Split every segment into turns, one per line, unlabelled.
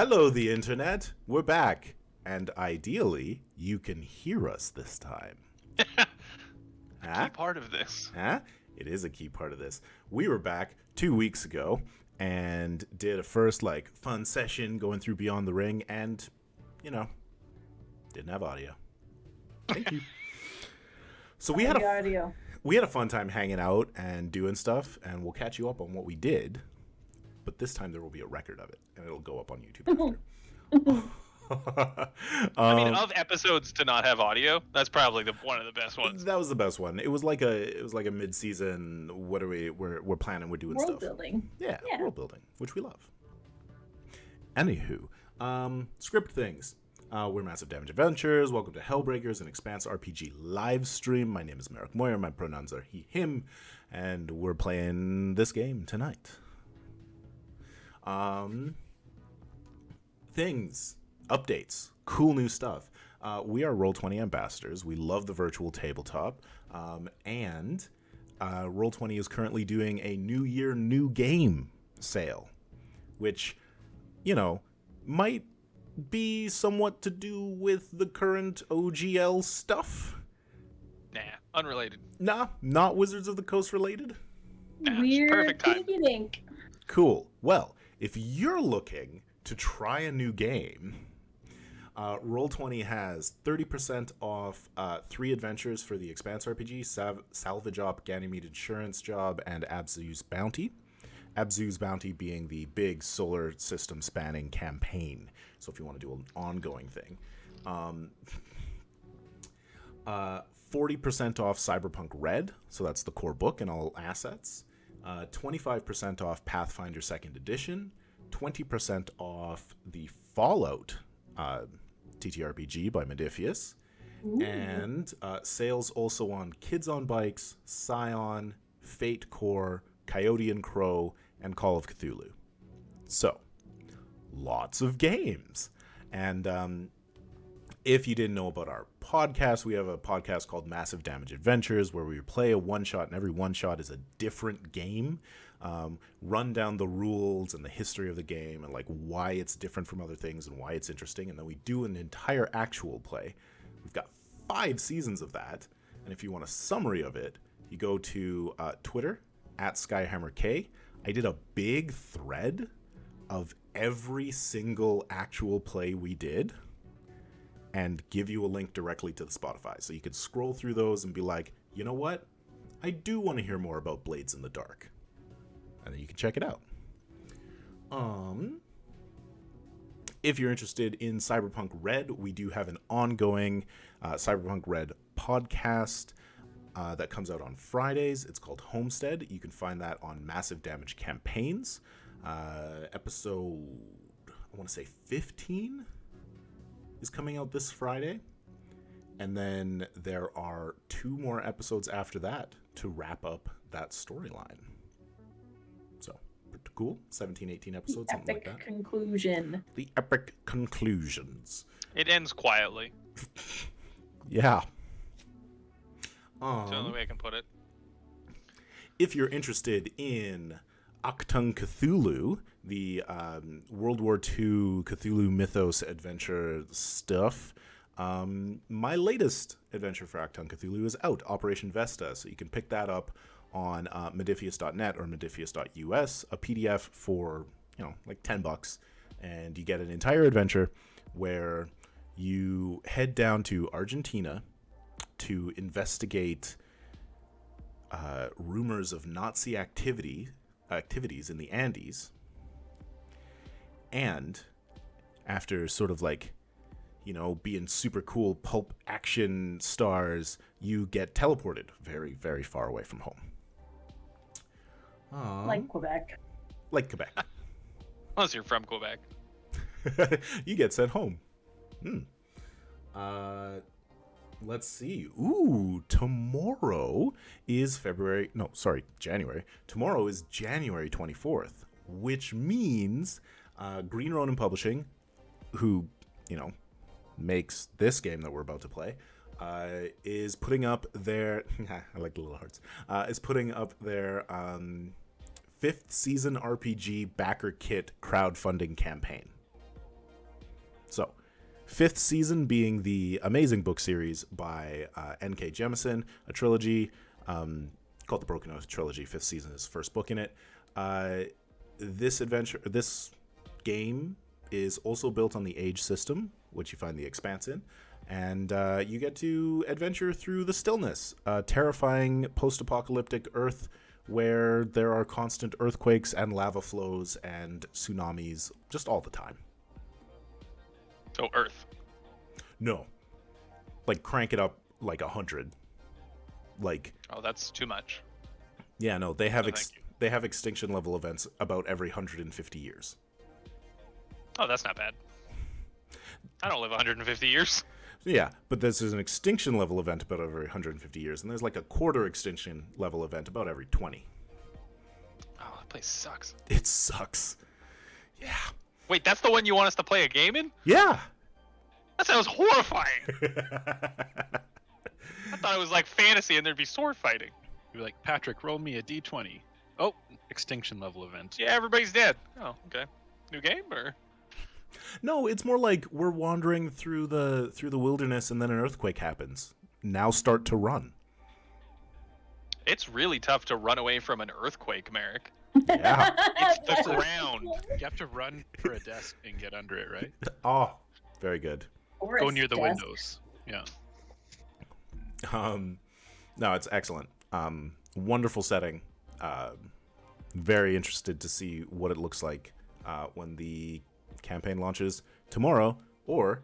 Hello, the internet. We're back. And ideally, you can hear us this time.
Key part of this.
It is a key part of this. We were back 2 weeks ago and did a first, fun session going through Beyond the Ring and, didn't have audio. Thank you. So we had a fun time hanging out and doing stuff, and we'll catch you up on what we did. But this time there will be a record of it, and it'll go up on YouTube after.
I mean, of episodes to not have audio, that's probably one of the best ones.
That was the best one. It was like a mid-season. What are we're planning? We're doing
world
stuff.
Building.
Yeah, world building, which we love. Anywho, script things. We're Massive Damage Adventures. Welcome to Hellbreakers, an Expanse RPG live stream. My name is Merrick Moyer. My pronouns are he, him, and we're playing this game tonight. Things, updates, cool new stuff. We are Roll20 ambassadors. We love the virtual tabletop, and Roll20 is currently doing a New Year, New Game sale, which, might be somewhat to do with the current OGL stuff.
Nah, unrelated.
Nah, not Wizards of the Coast related.
Nah,
Weird
perfect time.
Dink.
Cool. Well, if you're looking to try a new game, Roll20 has 30% off 3 adventures for the Expanse RPG, Salvage Op, Ganymede Insurance Job, and Abzu's Bounty. Abzu's Bounty being the big solar system spanning campaign. So if you want to do an ongoing thing. 40% off Cyberpunk Red, so that's the core book and all assets. 25% off Pathfinder 2nd Edition. 20% off the Fallout TTRPG by Modifius.
Ooh.
And sales also on Kids on Bikes, Scion, Fate Core, Coyote and Crow, and Call of Cthulhu. So, lots of games. And if you didn't know about our podcast, we have a podcast called Massive Damage Adventures where we play a one-shot, and every one-shot is a different game. Run down the rules and the history of the game and why it's different from other things and why it's interesting. And then we do an entire actual play. We've got 5 seasons of that. And if you want a summary of it, you go to Twitter @SkyhammerK. I did a big thread of every single actual play we did and give you a link directly to the Spotify. So you could scroll through those and be like, you know what? I do want to hear more about Blades in the Dark. And then you can check it out. If you're interested in Cyberpunk Red, we do have an ongoing Cyberpunk Red podcast that comes out on Fridays. It's called Homestead. You can find that on Massive Damage Campaigns. Episode, I want to say 15 is coming out this Friday. And then there are 2 more episodes after that to wrap up that storyline. So, pretty cool. 17, 18 episodes, something like that.
Epic conclusion.
The epic conclusions.
It ends quietly.
Yeah.
That's the only way I can put it.
If you're interested in Achtung Cthulhu, the World War II Cthulhu mythos adventure stuff, my latest adventure for Achtung Cthulhu is out, Operation Vesta, so you can pick that up on Modifius.net or Modifius.us, a PDF for, $10, and you get an entire adventure where you head down to Argentina to investigate rumors of Nazi activities in the Andes. And after sort of being super cool pulp action stars, you get teleported very, very far away from home.
Like Quebec.
Like Quebec.
Unless you're from Quebec.
You get sent home. Let's see. Ooh, tomorrow is January. Tomorrow is January 24th, which means Green Ronin Publishing, who, makes this game that we're about to play, is putting up their I like the little hearts. Is putting up their 5th season RPG backer kit crowdfunding campaign. So, 5th season being the amazing book series by N.K. Jemisin, a trilogy called the Broken Oath Trilogy. 5th season is first book in it. This game is also built on the Age system, which you find the Expanse in, and you get to adventure through the stillness, a terrifying post-apocalyptic Earth where there are constant earthquakes and lava flows and tsunamis just all the time.
So Earth.
No. Like, crank it up like 100. Like...
Oh, that's too much.
Yeah, no, they have
thank you.
they have extinction level events about every 150 years.
Oh, that's not bad. I don't live 150 years.
Yeah, but this is an extinction level event about every 150 years, and there's like a quarter extinction level event about every 20.
Oh, that place sucks.
It sucks. Yeah.
Wait, that's the one you want us to play a game in?
Yeah.
That sounds horrifying. I thought it was like fantasy and there'd be sword fighting.
You're like, Patrick, roll me a d20. Oh, extinction level event.
Yeah, everybody's dead. Oh, okay. New game or?
No, it's more like we're wandering through the wilderness and then an earthquake happens. Now start to run.
It's really tough to run away from an earthquake, Merrick.
Yeah.
It's the ground.
You have to run for a desk and get under it, right?
Oh, very good.
Go near the windows. Yeah.
No, it's excellent. Wonderful setting. Very interested to see what it looks like when the campaign launches tomorrow, or,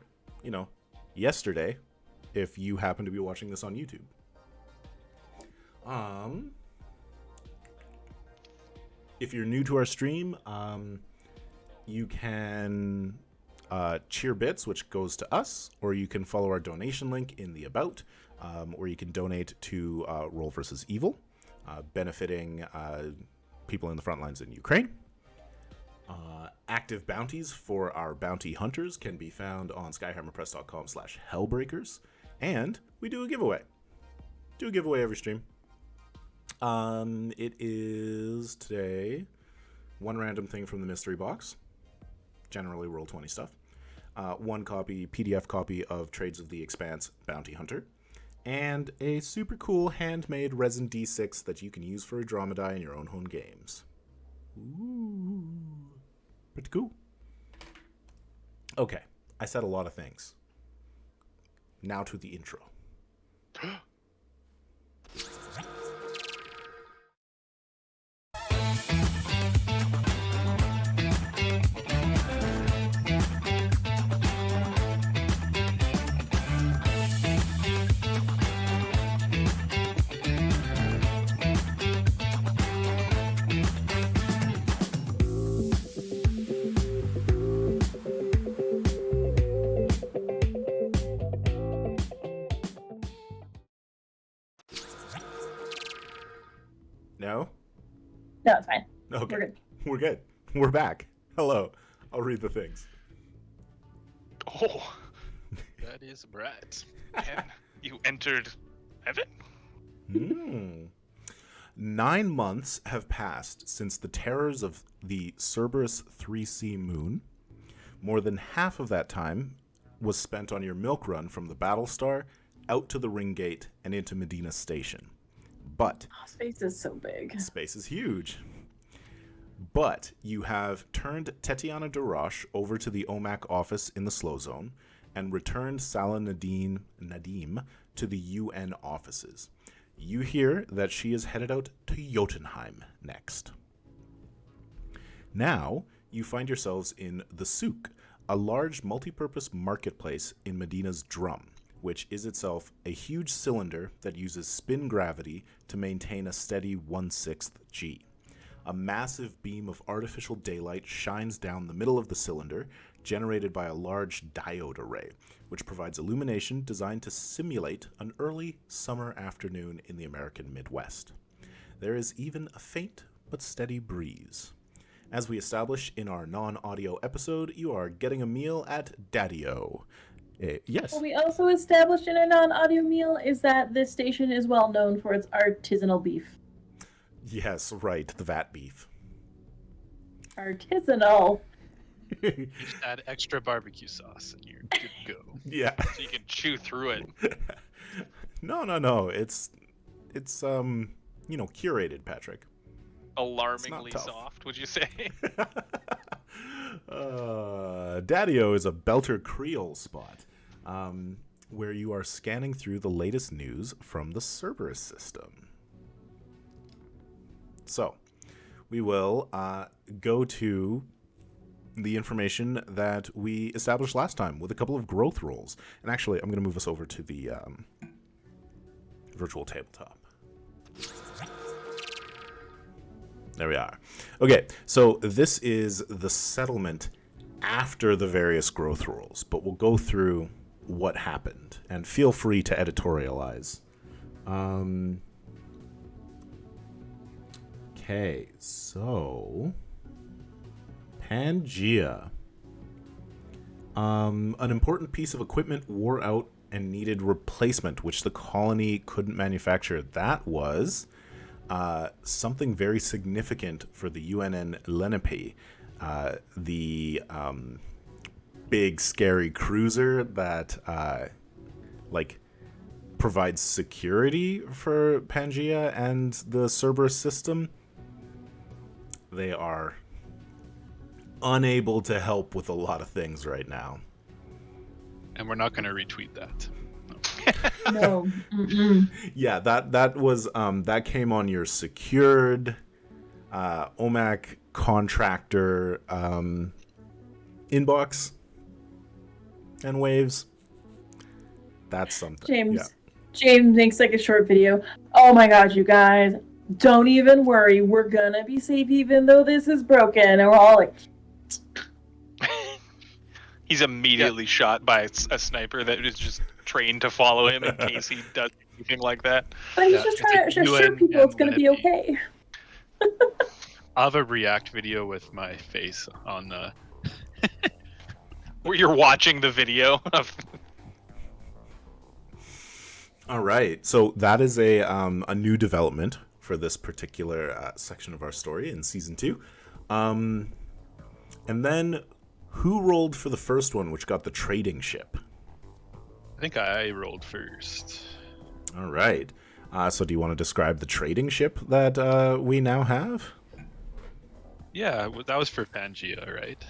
yesterday, if you happen to be watching this on YouTube. If you're new to our stream, you can cheer bits, which goes to us, or you can follow our donation link in the About, or you can donate to Roll vs. Evil, benefiting people in the front lines in Ukraine. Active bounties for our bounty hunters can be found on skyhammerpress.com/hellbreakers, and we do a giveaway. Do a giveaway every stream. It is today one random thing from the mystery box, generally Roll20 stuff, one PDF copy of Trades of the Expanse Bounty Hunter, and a super cool handmade resin D6 that you can use for a Dromedai in your own home games. Ooh, pretty cool. Okay, I said a lot of things. Now to the intro. No?
No, it's fine.
Okay.
We're good.
We're good. We're back. Hello. I'll read the things.
Oh,
That is Brett.
man. You entered heaven?
9 months have passed since the terrors of the Cerberus 3C moon. More than half of that time was spent on your milk run from the Battlestar out to the Ring Gate and into Medina Station. But
Oh, space is so big.
space is huge. But you have turned Tetiana Darash over to the OMAC office in the Slow Zone and returned Salah Nadim to the UN offices. You hear that she is headed out to Jotunheim next. Now, you find yourselves in the Souk, a large multi-purpose marketplace in Medina's Drum, which is itself a huge cylinder that uses spin gravity to maintain a steady 1/6 G. A massive beam of artificial daylight shines down the middle of the cylinder, generated by a large diode array, which provides illumination designed to simulate an early summer afternoon in the American Midwest. There is even a faint but steady breeze. As we establish in our non-audio episode, you are getting a meal at Daddy-O. Yes.
What we also established in our non-audio meal is that this station is well known for its artisanal beef.
Yes, right, the vat beef.
Artisanal.
Just add extra barbecue sauce and you're good to go.
Yeah.
So you can chew through it.
No. It's curated, Patrick.
Alarmingly
tough.
soft, would you say?
Daddy-O is a Belter Creole spot, where you are scanning through the latest news from the Cerberus System. So, we will go to the information that we established last time with a couple of growth rolls. And actually, I'm going to move us over to the virtual tabletop. There we are. Okay, so this is the settlement after the various growth rolls, but we'll go through what happened, and feel free to editorialize. Okay, so Pangea. An important piece of equipment wore out and needed replacement, which the colony couldn't manufacture. That was something very significant for the UNN Lenape, the big scary cruiser that provides security for Pangea and the Cerberus system. They are unable to help with a lot of things right now.
And we're not going to retweet that.
No. Mm-mm.
Yeah, that was that came on your secured OMAC contractor inbox and waves. That's something.
James makes like a short video. Oh my god, you guys, don't even worry. We're gonna be safe even though this is broken. And we're all like,
He's immediately shot by a sniper that is just trained to follow him in case he does anything like that.
but he's just trying to assure people it's gonna be okay.
I'll have a react video with my face on the...
Where you're watching the video of...
All right, so that is a new development for this particular section of our story in season 2. And then who rolled for the first one, which got the trading ship?
I think I rolled first.
All right. So do you want to describe the trading ship that we now have?
Yeah, that was for Pangea, right?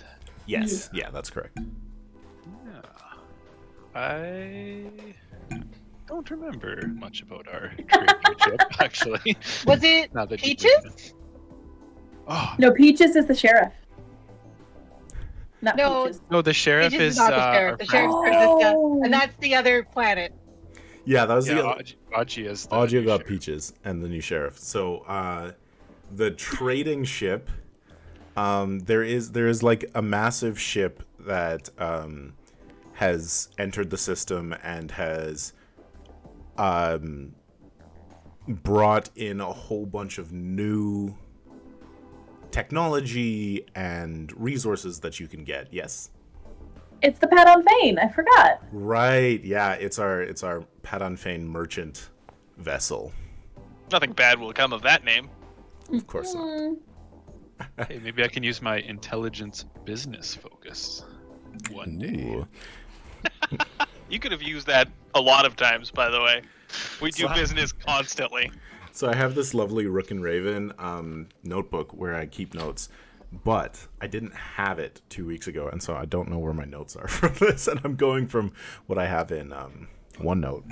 Yes. Yeah, that's correct.
Yeah. I don't remember much about our trading ship, actually.
Was it
Now that you
Peaches?
mention it. Oh,
No, Peaches is the sheriff. Not
No,
Peaches.
no, the sheriff
Peaches
is
not the
our
sheriff. The
friend.
sheriff's Princess,
Oh.
and that's the other planet.
Yeah, that was
Yeah,
the
Aji is the
Agia
new
got
sheriff.
Peaches and the new sheriff. So the trading ship, there is like a massive ship that has entered the system and has brought in a whole bunch of new technology and resources that you can get. Yes.
It's the Pat on Fane. I forgot.
Right. Yeah. It's our Padan Fane merchant vessel.
Nothing bad will come of that name.
Of course not.
Mm.
Hey, maybe I can use my intelligence business focus one day.
Ooh.
You could have used that a lot of times, by the way. We do
So-
business constantly.
So I have this lovely Rook and Raven notebook where I keep notes, but I didn't have it 2 weeks ago, and so I don't know where my notes are for this, and I'm going from what I have in OneNote.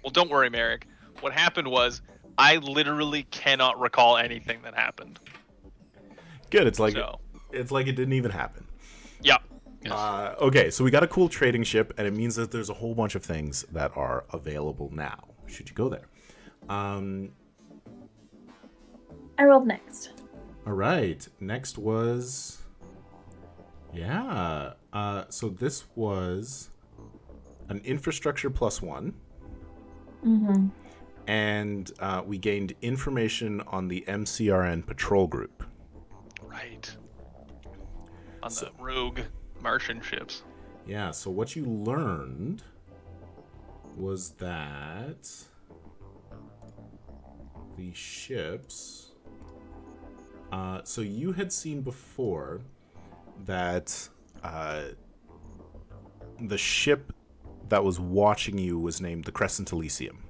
Well, don't worry, Merrick. What happened was I literally cannot recall anything that happened.
Good. It's like
So,
it didn't even happen.
yeah.
Yes.
Okay, so we got a cool trading ship, and it means that there's a whole bunch of things that are available now. Should you go there?
I rolled next.
All right. Next was, yeah. So this was an infrastructure +1,
Mm-hmm.
and we gained information on the MCRN patrol group.
Right. On the rogue Martian ships.
Yeah. So what you learned was that the ships. So you had seen before that the ship that was watching you was named the Crescent Elysium.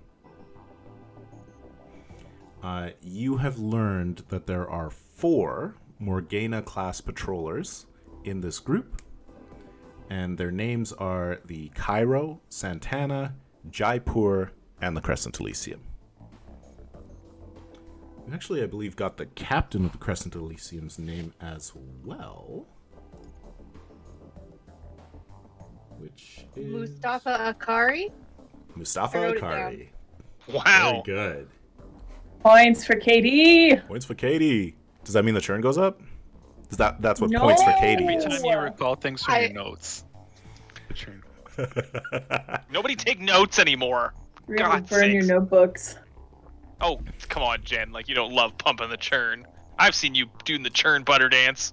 You have learned that there are 4 Morgana-class patrollers in this group, and their names are the Cairo, Santana, Jaipur, and the Crescent Elysium. You actually, I believe, got the captain of the Crescent Elysium's name as well. Which is...
Mustafa Akari.
Mustafa
I wrote it
Akari.
Wow.
Very good.
Points for Katie.
Points for Katie. Does that mean the churn goes up? That's what
No.
points for Katie
Every
is.
time you recall things from
I-
your notes.
Nobody take notes anymore.
We're gonna
God's
burn your
sakes.
notebooks.
Oh, come on, Jen. Like, you don't love pumping the churn. I've seen you doing the churn butter dance.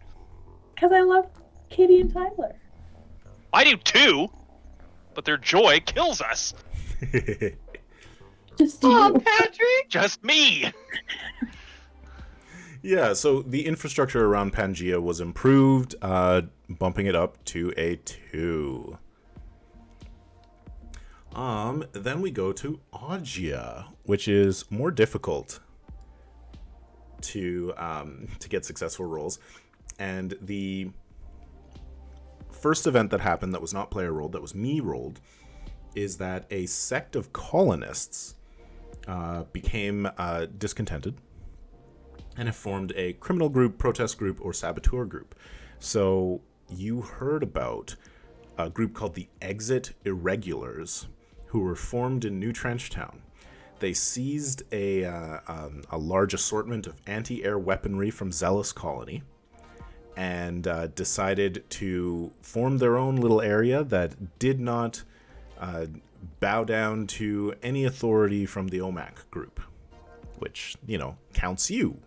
Because I love Katie and Tyler.
I do too, but their joy kills us.
Just
Oh,
you.
Patrick.
Just me.
Yeah, so the infrastructure around Pangea was improved, bumping it up to a 2. Then we go to Augia, which is more difficult to get successful rolls. And the first event that happened that was not player rolled, that was me rolled, is that a sect of colonists became discontented and have formed a criminal group, protest group, or saboteur group. So you heard about a group called the Exit Irregulars, who were formed in New Trenchtown. They seized a large assortment of anti-air weaponry from Zealous Colony and decided to form their own little area that did not bow down to any authority from the OMAC group, which, counts you.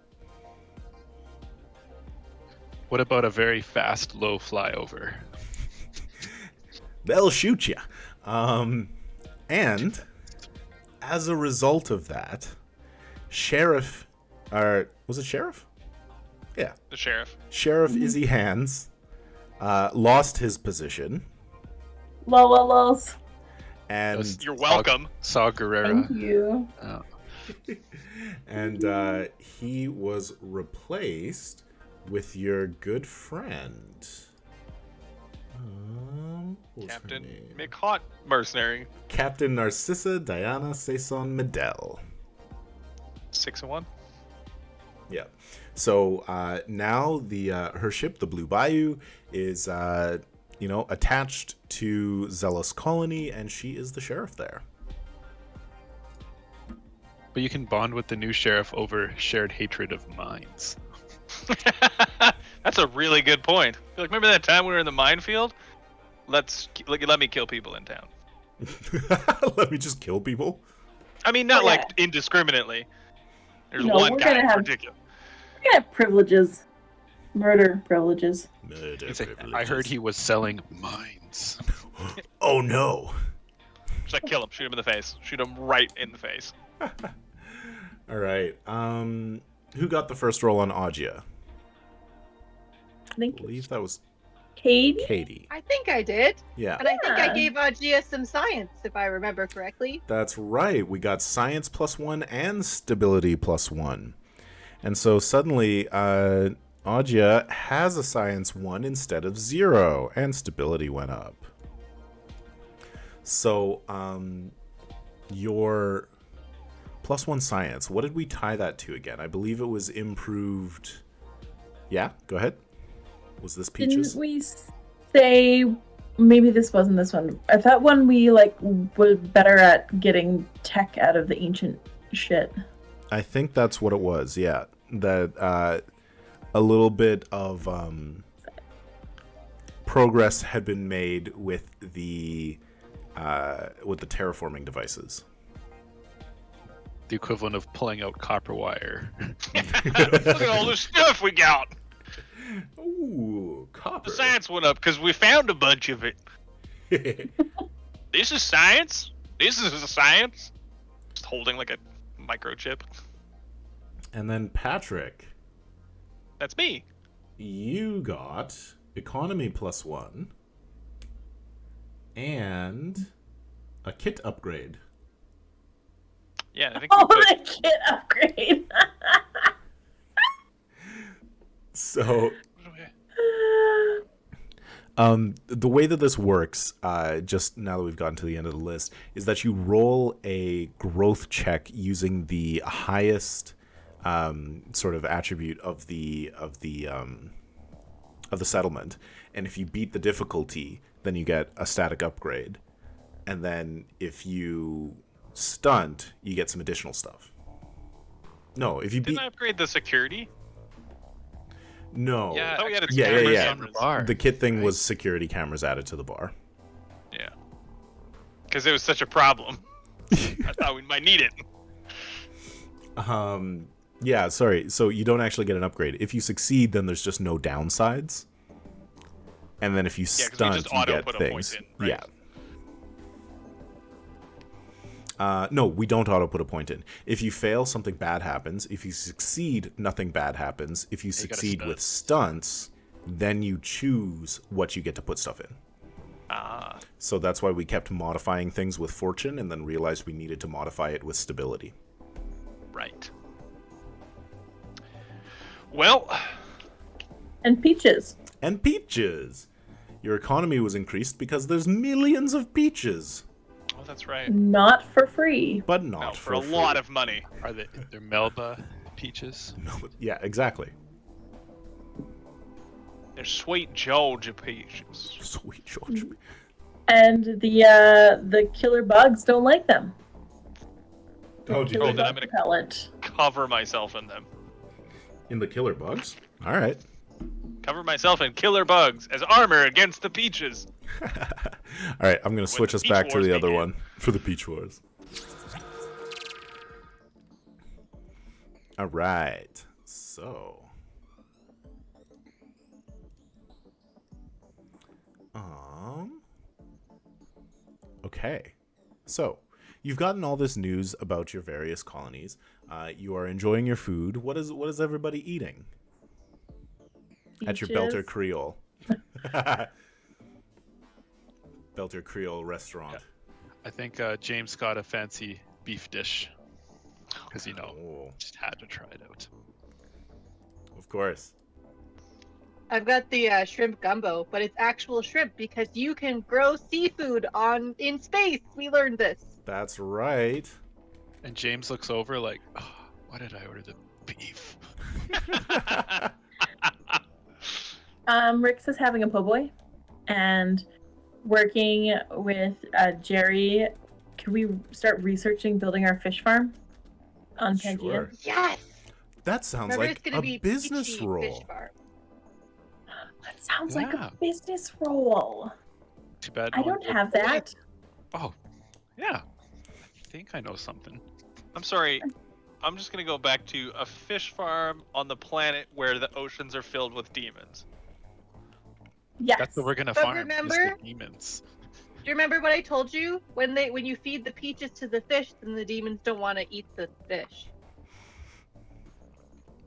What about a very fast, low flyover?
They'll shoot you. And as a result of that, Sheriff, was it Sheriff? Yeah.
The sheriff.
Sheriff Izzy Hands lost his position,
Lols.
and
You're welcome.
Saw
Thank
Guerrera.
you.
and he was replaced with your good friend. What was her
Captain
name?
McHot Mercenary.
Captain Narcissa Diana Saison Medell.
6-1.
Yeah. So now her ship, the Blue Bayou, is attached to Zealous Colony, and she is the sheriff there.
But you can bond with the new sheriff over shared hatred of mines.
That's a really good point. Like, remember that time we were in the minefield? Let me kill people in town.
Let me just kill people.
I mean, not
Yeah.
like indiscriminately. There's
No,
one
we're
guy
gonna
in
have-
particular.
We're gonna have privileges. Murder privileges.
Murder
He's like, I
privileges.
heard he was selling mines.
Oh no!
Just like kill him, shoot him in the face, shoot him right in the face.
All right. Who got the first roll on Augia?
I think
I believe that was
Katie.
Katie.
I think I did.
Yeah,
And I think I
Yeah.
gave Gia some science, if I remember correctly.
that's right. We got science +1 and stability +1, and so suddenly Augia has a science 1 instead of 0, and stability went up. So your +1 science, what did we tie that to again? I believe it was improved. Yeah, go ahead. Was this Peaches?
Didn't we say maybe this wasn't this one? I thought when we were better at getting tech out of the ancient shit.
I think that's what it was. Yeah, that a little bit of progress had been made with the terraforming devices.
The equivalent of pulling out copper wire.
Look at all this stuff we got.
Ooh, copper.
The science went up because we found a bunch of it. This is science. This is a science. Just holding like a microchip.
And then Patrick,
That's me.
you got economy +1, and a kit upgrade.
Yeah, I think we
Oh,
put,
the kit upgrade.
So,
What do
the way that this works, just now that we've gotten to the end of the list, is that you roll a growth check using the highest sort of attribute of the settlement, and if you beat the difficulty, then you get a static upgrade, and then if you stunt, you get some additional stuff. No, if you beat
didn't I upgrade the security?
no,
I thought we had
Yeah,
cameras
yeah.
on the
bar.
the kit thing
Right.
was security cameras added to the bar.
Yeah. Because it was such a problem. I thought we might need it.
Yeah, sorry. So you don't actually get an upgrade. If you succeed, then there's just no downsides. And then if you
'cause we
stunt,
just
you
auto
get
put a point
things.
in, right?
Yeah. No, we don't auto put a point in. If you fail, something bad happens. If you succeed, nothing bad happens. If you
gotta
succeed
stunt.
with stunts, then you choose what you get to put stuff in.
Ah,
So that's why we kept modifying things with fortune and then realized we needed to modify it with stability.
right. Well,
And peaches.
And peaches! Your economy was increased because there's millions of peaches.
oh, that's right.
Not for free.
But
No,
not
for a lot of money.
Are they're Melba peaches?
Yeah, exactly.
They're sweet Georgia peaches.
Sweet George.
And the killer bugs don't like them.
Oh, do you
Killer
think
then I'm
bug
gonna-
repellent.
Cover myself in them.
in the killer bugs? Alright.
Cover myself in killer bugs as armor against the peaches.
Alright, I'm gonna switch
the
us
Peach
back to
Wars
the other
begin.
one for the Peach Wars. Alright, so. Okay. So, you've gotten all this news about your various colonies. You are enjoying your food. What is everybody eating at your Belter
Peaches.
Creole? Belter Creole restaurant.
I think James got a fancy beef dish. Because,
Oh,
just had to try it out.
of course.
I've got the shrimp gumbo, but it's actual shrimp because you can grow seafood in space. We learned this.
That's right.
And James looks over like, oh, why did I order the beef?
Rix is having a po' boy, and working with Jerry. Can we start researching building our fish farm on Pangea?
Sure.
Yes.
That sounds
Remember,
like
it's gonna
a
be
business
Peachy
role.
Fish farm.
That sounds like
Yeah.
a business role.
Too bad.
I
no one
don't
told-
have that.
Oh, yeah. I think I know something.
I'm sorry. I'm just gonna go back to a fish farm on the planet where the oceans are filled with demons.
Yes.
That's what we're gonna
But
farm. is
remember-
the demons.
Do you remember what I told you? When you feed the peaches to the fish, then the demons don't want to eat the fish.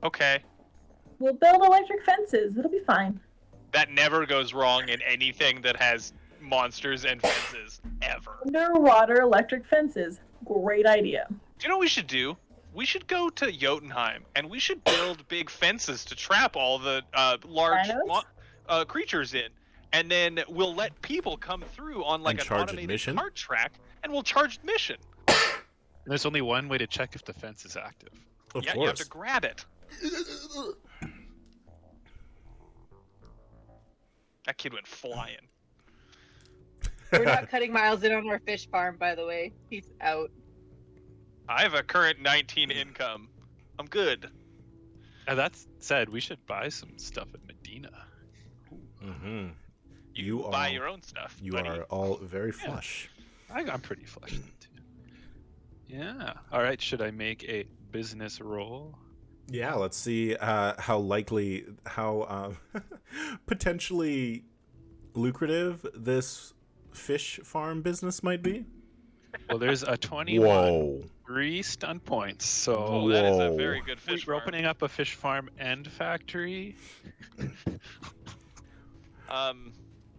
Okay.
We'll build electric fences. It'll be fine.
That never goes wrong in anything that has monsters and fences, ever.
Underwater electric fences. Great idea.
Do you know what we should do? We should go to Jotunheim and we should build big fences to trap all the large
Rhinos?
creatures in. And then we'll let people come through on like
And
an
charge
automated
admission?
cart track and we'll charge admission.
There's only one way to check if the fence is active.
Of
Yeah, you have
course.
to grab it. That kid went flying.
We're not cutting Miles in on our fish farm, by the way. He's out.
I have a current 19 income. I'm good.
And that said, we should buy some stuff at Medina.
Mm-hmm.
You buy your own stuff.
You
buddy.
are all very flush.
I'm pretty flushed too. Yeah. All right. Should I make a business roll?
Yeah, let's see how potentially lucrative this fish farm business might be.
Well, there's a 21.
Whoa.
3 stun points. So
Oh, that is a
Whoa.
very good fish
we're
farm.
opening up a fish farm and factory.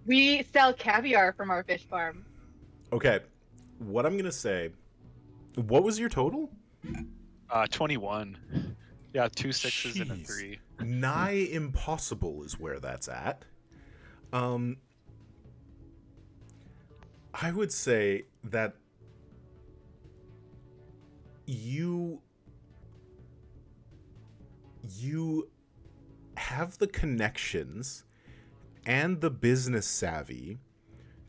We sell caviar from our fish farm.
Okay, what I'm gonna say. What was your total?
21. Yeah, 2 6s and a
Jeez.
3.
Nigh impossible is where that's at. I would say that you have the connections and the business savvy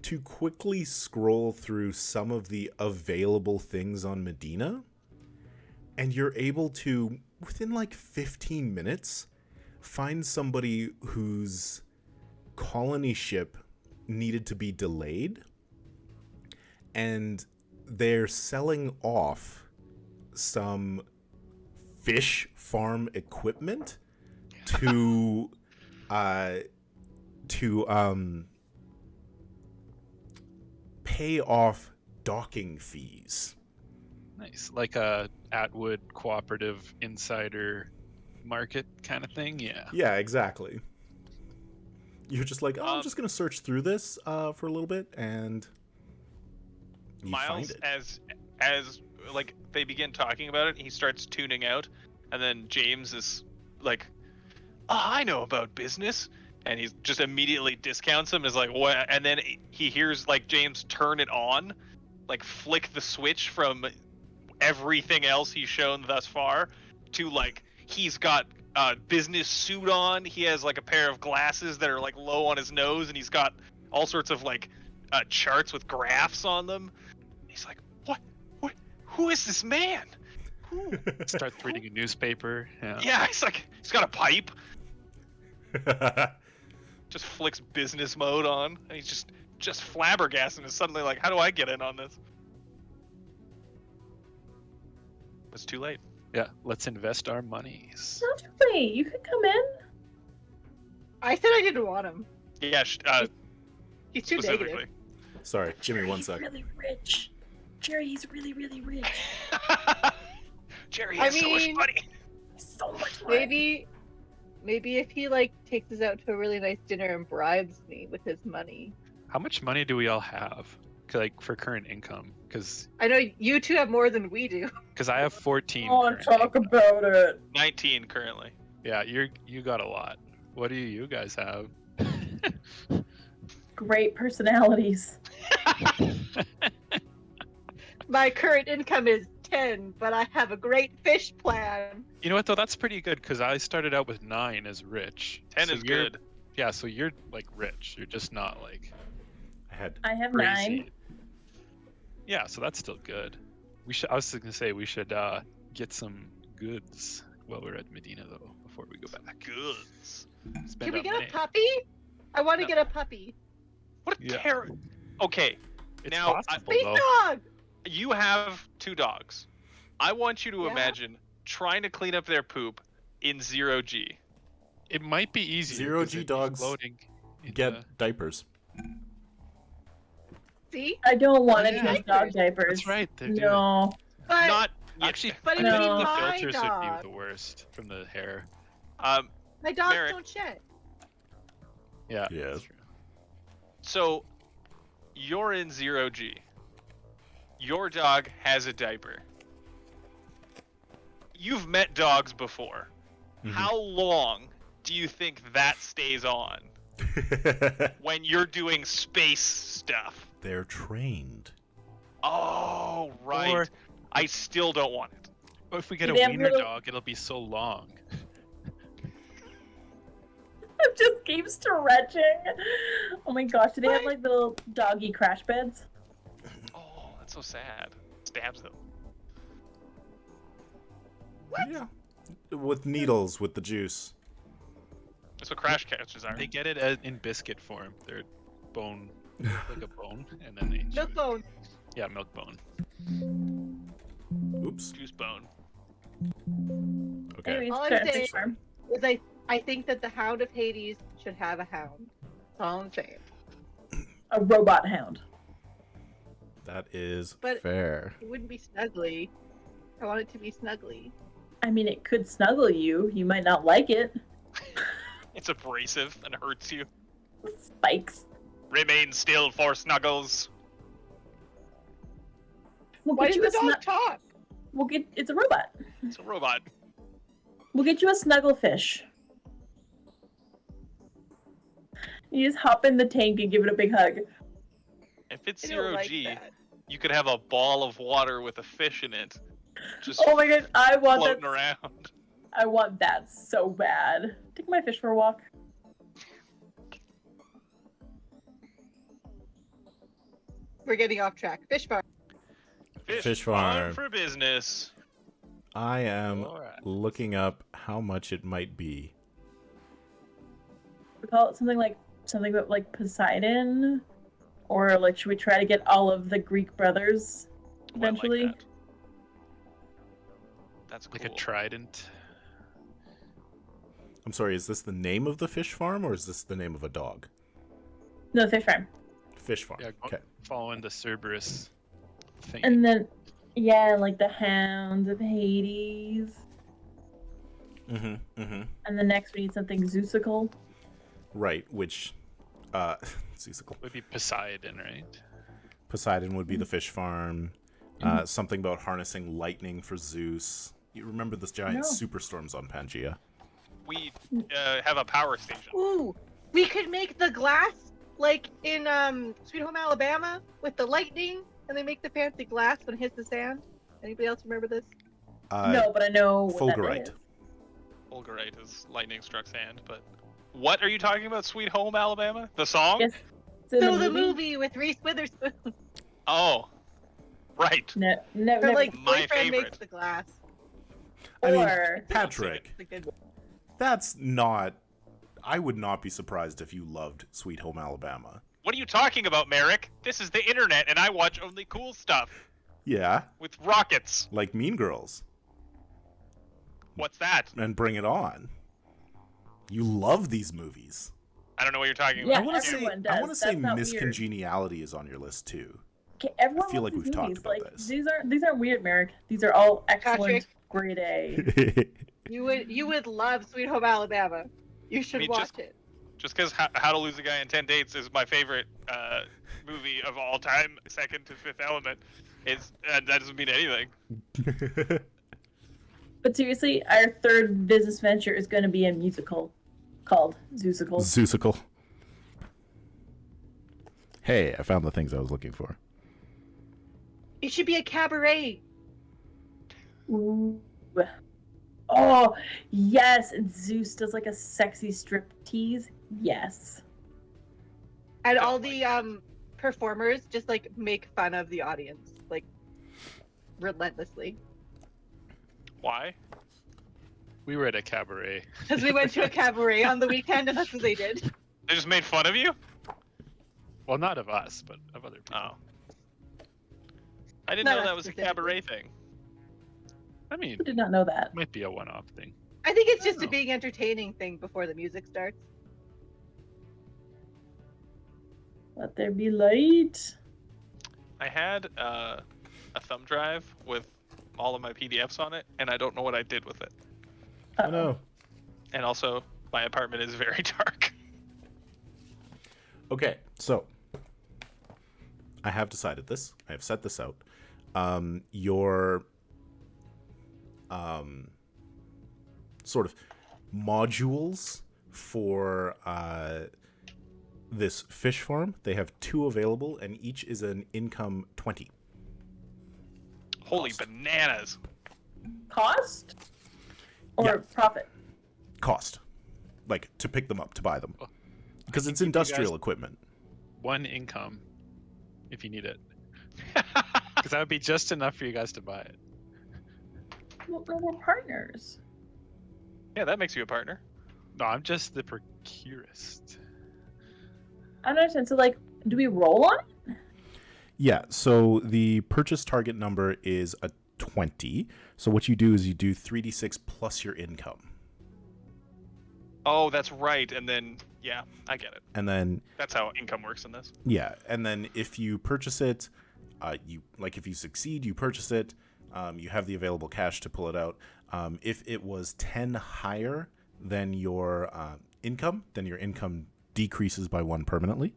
to quickly scroll through some of the available things on Medina, and you're able to, within like 15 minutes, find somebody whose colony ship needed to be delayed, and they're selling off some fish farm equipment to pay off docking fees.
Nice. Like a Atwood cooperative insider market kind of thing. Yeah.
Yeah, exactly. You're just like, oh, I'm just gonna search through this for a little bit, and you
Miles,
find it.
as like they begin talking about it, he starts tuning out, and then James is like, "Oh, I know about business," and he just immediately discounts him. Is like, "What?" And then he hears like James turn it on, like flick the switch from everything else he's shown thus far to like he's got a business suit on. He has like a pair of glasses that are like low on his nose, and he's got all sorts of like charts with graphs on them. He's like, what? Who is this man? Who?
Starts reading a newspaper. Yeah.
Yeah, he's got a pipe. Just flicks business mode on, and he's just flabbergasted and suddenly like, how do I get in on this? It's too late.
Yeah. Let's invest our monies.
Not too late. You could come in.
I said I didn't want him.
Yeah,
He's too
specifically.
negative.
Sorry, give me 1
He's
second.
really rich. Jerry, he's really, really rich.
Jerry
I
has so much
mean-
money.
So much money.
Maybe if he like takes us out to a really nice dinner and bribes me with his money.
How much money do we all have? Like for current income? Because
I know you two have more than we do.
I have 14.
Oh,
current
talk
income.
about it.
19 currently.
Yeah, you got a lot. What do you guys have?
Great personalities.
My current income is 10, but I have a great fish plan.
You know what though? That's pretty good because I started out with 9 as rich.
10
So
is
you're-
good.
Yeah, so you're like rich. You're just not like
I have
crazy.
9.
Yeah, so that's still good. I was gonna say we should get some goods while we're at Medina though before we go back.
Goods.
Spend
Can we
our
get
money.
a puppy? I want to
No.
get a puppy.
What a
Yeah.
terrible. Okay,
It's
Now,
possible
Big
though.
dog!
you have 2 dogs. I want you to
Yeah.
imagine trying to clean up their poop in 0G.
It might be easier.
Zero
'cause
G
it'd be
dogs
floating in
Get
the-
diapers.
See?
I don't want
Oh,
any of
yeah.
those dog diapers.
That's right. They're doing.
No.
But
Not
Actually,
But
I
it would
think
be
the
my
filters would
dog.
be the worst from the hair.
my dogs
Merrick.
don't shed.
Yeah.
Yes.
that's true.
So, you're in 0G. Your dog has a diaper. You've met dogs before.
Mhm.
How long do you think that stays on when you're doing space stuff?
They're trained.
Oh, right.
Or-
I still don't want it.
But if we get
Do
a
they have
wiener
little-
dog, it'll be so long.
It just keeps stretching. Oh my gosh, do they have
What?
like little doggy crash beds?
Oh, that's so sad. Stabs them.
Yeah. With needles, with the juice.
That's what crash couches are.
They get it in biscuit form. They're bone, like a bone, and then they. chew
Milk
it.
bone.
Yeah, milk bone.
Oops.
Juice bone.
Okay.
Anyways,
All I'm
current
saying-
fish farm.
Is I think that the Hound of Hades should have a hound. That's all I'm saying.
A robot hound.
That is
But-
fair.
It wouldn't be snuggly. I want it to be snuggly.
I mean, it could snuggle you. You might not like it.
It's abrasive and hurts you.
Spikes.
Remain still for Snuggles.
We'll
Why
get
does
you
the
a
dog talk?
It's a robot.
It's a robot.
We'll get you a snugglefish. You just hop in the tank and give it a big hug.
If it's
I don't
zero
like
G,
that.
you could have a ball of water with a fish in it, just
Oh my god, I want
floating
that.
around.
I want that so bad. Take my fish for a walk.
We're getting off track. Fish farm.
Fish farm.
for business.
I am
Alright.
looking up how much it might be.
We call it something about like Poseidon, or like should we try to get all of the Greek brothers eventually?
I like that. That's cool.
Like a trident.
I'm sorry, is this the name of the fish farm or is this the name of a dog?
No, fish farm.
Fish farm.
Yeah,
Okay.
following the Cerberus thing.
And then, yeah, like the Hounds of Hades.
Mm-hmm. Mm-hmm.
And the next we need something Zeusical.
Right, which Zeusical.
Would be Poseidon, right?
Poseidon would be the fish farm. Something about harnessing lightning for Zeus. You remember this giant
No.
superstorms on Pangea?
We have a power station.
Ooh, we could make the glass like in Sweet Home Alabama with the lightning, and they make the fancy glass when it hits the sand. Anybody else remember this?
No, but I know what that
Fulgurite.
is.
Fulgurite is lightning struck sand, but what are you talking about? Sweet Home Alabama? The song?
Yes. It's in
So the movie with Reese Witherspoon.
Oh, right.
No,
Her
never.
like
My
boyfriend
favorite.
makes the glass.
I mean,
Or
Patrick,
It's a good one.
that's not... I would not be surprised if you loved Sweet Home Alabama.
What are you talking about, Merrick? This is the internet, and I watch only cool stuff
Yeah,
with rockets.
like Mean Girls.
What's that?
And Bring It On. You love these movies.
I don't know what you're talking
Yeah,
I
about.
want to say,
everyone
I
does.
want to say
That's not
Miss
weird.
Congeniality is on your list too.
okay, everyone
I feel
loves
like
these
we've talked
movies.
about
Like
this.
these aren't weird, Merrick. These are all excellent,
Patrick.
grade A.
You would love Sweet Home Alabama. You should
mean,
watch
just-
it.
Just because How to Lose a Guy in 10 Dates is my favorite movie of all time, second to Fifth Element, that doesn't mean anything.
But seriously, our third business venture is going to be a musical called Zeusical.
Zeusical. Hey, I found the things I was looking for.
It should be a cabaret.
Ooh. Oh, yes, and Zeus does like a sexy strip tease. Yes.
And
Oh
all
my
the performers just like make fun of the audience, like relentlessly.
Why?
We were at a cabaret.
Because we went to a cabaret on the weekend and that's what they did.
They just made fun of you?
Well, not of us, but of other people.
Oh. I didn't
Not
know
us
that was a
specifically.
cabaret thing.
I mean,
Who did not know that?
might be a one-off thing.
I think it's
I don't
just a
know.
being entertaining thing before the music starts.
Let there be light.
I had a thumb drive with all of my PDFs on it, and I don't know what I did with it.
Oh no.
And also, my apartment is very dark.
Okay, so I have decided this. I have set this out. Your sort of modules for this fish farm. They have 2 available, and each is an income 20.
Holy
Cost.
bananas.
Cost? Or
Yeah.
profit?
Cost, like to pick them up, to buy them,
Well,
because
can
it's
give you guys-
industrial equipment.
One income, if you need it, because that would be just enough for you guys to buy it.
Well, we're partners.
Yeah, that makes you a partner.
No, I'm just the procurist.
I don't understand. So, like, do we roll on it?
Yeah, so the purchase target number is a 20. So what you do is you do 3d6 plus your income.
Oh, that's right. And then, yeah, I get it.
And then,
That's how income works in this.
yeah, and then if you purchase it, if you succeed, you purchase it, you have the available cash to pull it out. If it was 10 higher than your income, then your income decreases by 1 permanently.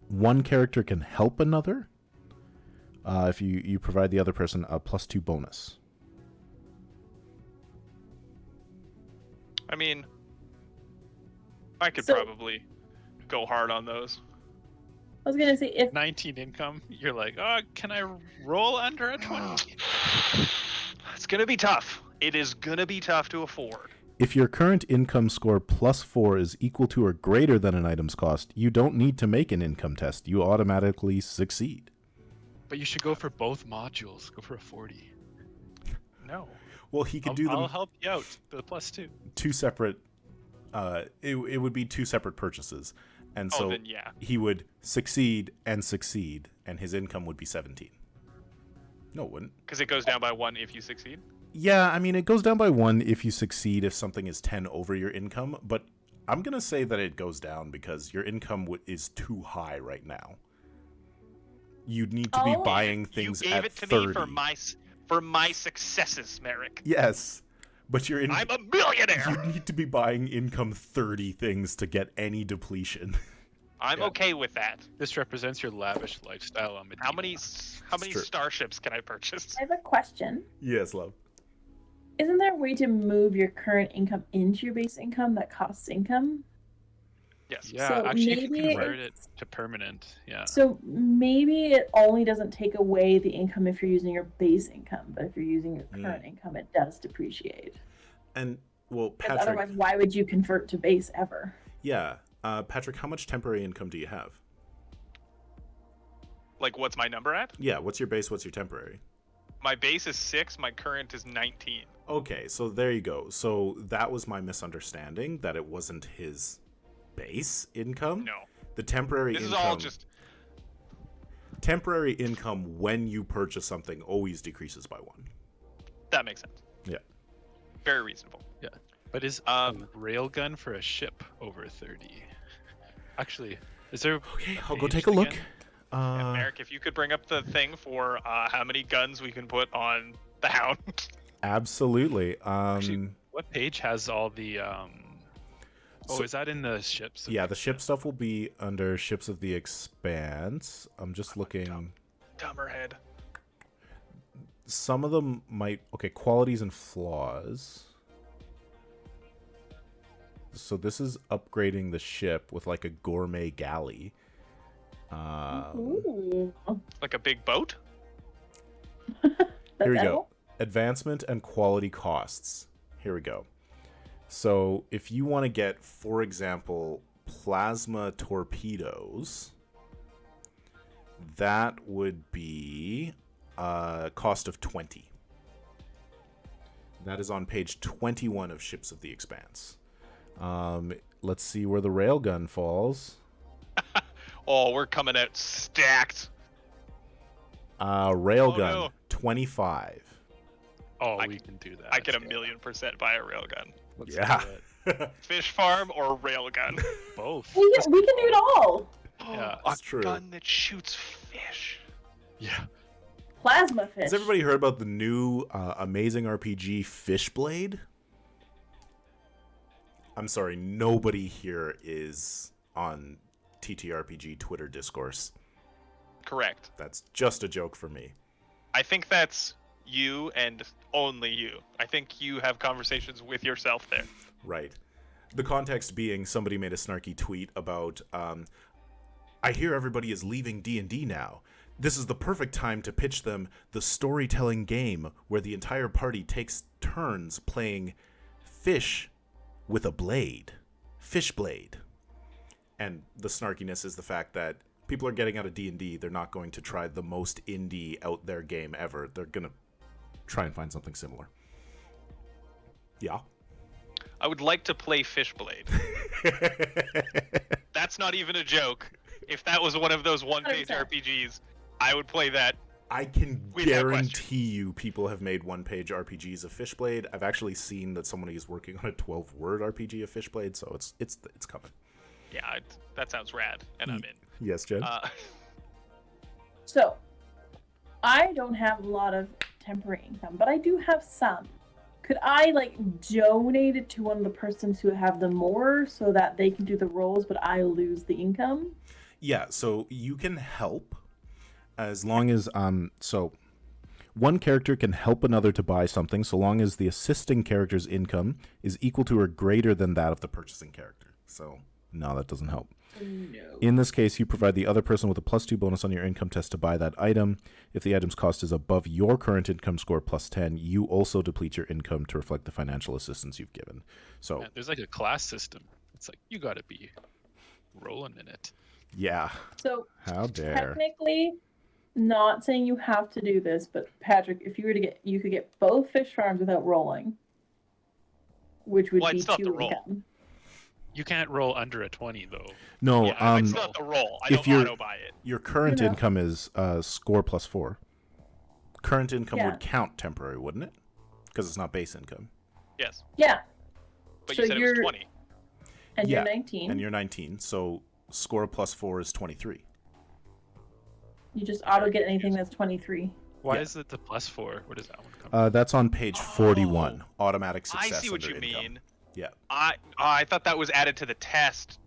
One character can help another if you provide the other person a +2 bonus.
I mean, I could
So-
probably go hard on those.
I was gonna say if
19 income. You're like, oh, can I roll under a 20?
It's gonna be tough. It is gonna be tough to afford.
If your current income score +4 is equal to or greater than an item's cost, you don't need to make an income test. You automatically succeed.
But you should go for both modules. Go for a 40.
No.
Well, he could do them
I'll help you out. The +2.
2 separate. It would be 2 separate purchases, and so
then yeah.
he would succeed, and his income would be 17. No, it wouldn't.
Because it goes down by 1 if you succeed.
Yeah, I mean, it goes down by 1 if you succeed if something is 10 over your income, but I'm going to say that it goes down because your income is too high right now. You'd need to be
Oh.
buying things
you gave
at
it to
30.
me for my successes, Merrick.
Yes, but you're
I'm a millionaire.
you need to be buying income 30 things to get any depletion.
I'm
Yeah.
okay with that.
This represents your lavish lifestyle on Medina.
How many
true.
starships can I purchase?
I have a question.
Yes, love.
Isn't there a way to move your current income into your base income that costs income?
Yes.
Yeah,
So
actually, if you
maybe
convert it
it's-
to permanent, yeah.
So maybe it only doesn't take away the income if you're using your base income, but if you're using your current income, it does depreciate.
And, well,
Because
Patrick,
otherwise, why would you convert to base ever?
yeah, Patrick, how much temporary income do you have?
Like, what's my number at?
Yeah, what's your base, what's your temporary?
My base is 6. My current is 19.
Okay, so there you go. So that was my misunderstanding, that it wasn't his base income.
No.
The temporary
This
income.
is all just.
Temporary income when you purchase something always decreases by 1.
That makes sense.
Yeah.
Very reasonable.
But is a railgun for a ship over 30? Actually, is there?
Okay,
a
I'll go
page
take a look.
again?
Yeah, Merrick, if you could bring up the thing for how many guns we can put on the Hound.
Absolutely.
Actually, what page has all the?
So-
Is that in the ships?
Yeah, the ship stuff will be under Ships of the Expanse. I'm just looking.
Dumberhead.
Some of them might. Okay, qualities and flaws. So this is upgrading the ship with like a gourmet galley.
Ooh.
Like a big boat?
That's
Here we go.
edible?
Advancement and quality costs. Here we go. So if you want to get, for example, plasma torpedoes, that would be a cost of 20. That is on page 21 of Ships of the Expanse. Let's see where the railgun falls.
Oh, we're coming out stacked.
Railgun,
Oh, no.
25.
Oh,
I
we
can-
can do that.
I can 1,000,000% buy a railgun.
Let's
Yeah.
do it.
Fish farm or railgun?
Both.
We can do it all.
Yeah,
that's
a
true.
gun that shoots fish.
Yeah.
Plasma fish.
Has everybody heard about the new amazing RPG Fishblade? I'm sorry, nobody here is on TTRPG Twitter discourse.
Correct.
That's just a joke for me.
I think that's you and only you. I think you have conversations with yourself there.
Right. The context being somebody made a snarky tweet about, I hear everybody is leaving D&D now. This is the perfect time to pitch them the storytelling game where the entire party takes turns playing fish with a blade. Fishblade. And the snarkiness is the fact that people are getting out of D&D. They're not going to try the most indie out there game ever. They're going to try and find something similar. Yeah.
I would like to play Fishblade. That's not even a joke. If that was one of those one-page
100%.
RPGs, I would play that.
I can
With that
guarantee you people have made one-page RPGs of Fishblade. I've actually seen that somebody is working on a 12-word RPG of Fishblade, so it's coming.
Yeah, that sounds rad, and I'm in.
Yes, Jen?
So, I don't have a lot of temporary income, but I do have some. Could I like donate it to one of the persons who have the more so that they can do the rolls, but I lose the income?
Yeah, so you can help as long as so one character can help another to buy something so long as the assisting character's income is equal to or greater than that of the purchasing character. So no, that doesn't help.
No.
In this case, you provide the other person with a +2 bonus on your income test to buy that item. If the item's cost is above your current income score +10, you also deplete your income to reflect the financial assistance you've given. So
Yeah, there's like a class system. It's like you got to be rolling in it.
yeah,
So
how dare.
technically, not saying you have to do this, but Patrick, if you were to get, you could get both fish farms without rolling, which would
Well,
be
it's not the
2
roll.
income.
You can't roll under a 20 though.
No,
Yeah, it's not the roll. I
if
don't
you're-
auto buy it.
your current
No.
income is score +4. Current income
Yeah.
would count temporary, wouldn't it? Because it's not base income.
Yes,
Yeah,
but
So
you said it was
you're-
20.
and
Yeah,
you're 19.
And you're 19, so score +4 is 23.
You just auto get anything that's 23.
Why
Yeah.
is it the +4? Where does that one come from?
That's on page 41. Automatic
I
success.
see what
under
you
income.
mean.
Yeah.
I thought that was added to the test.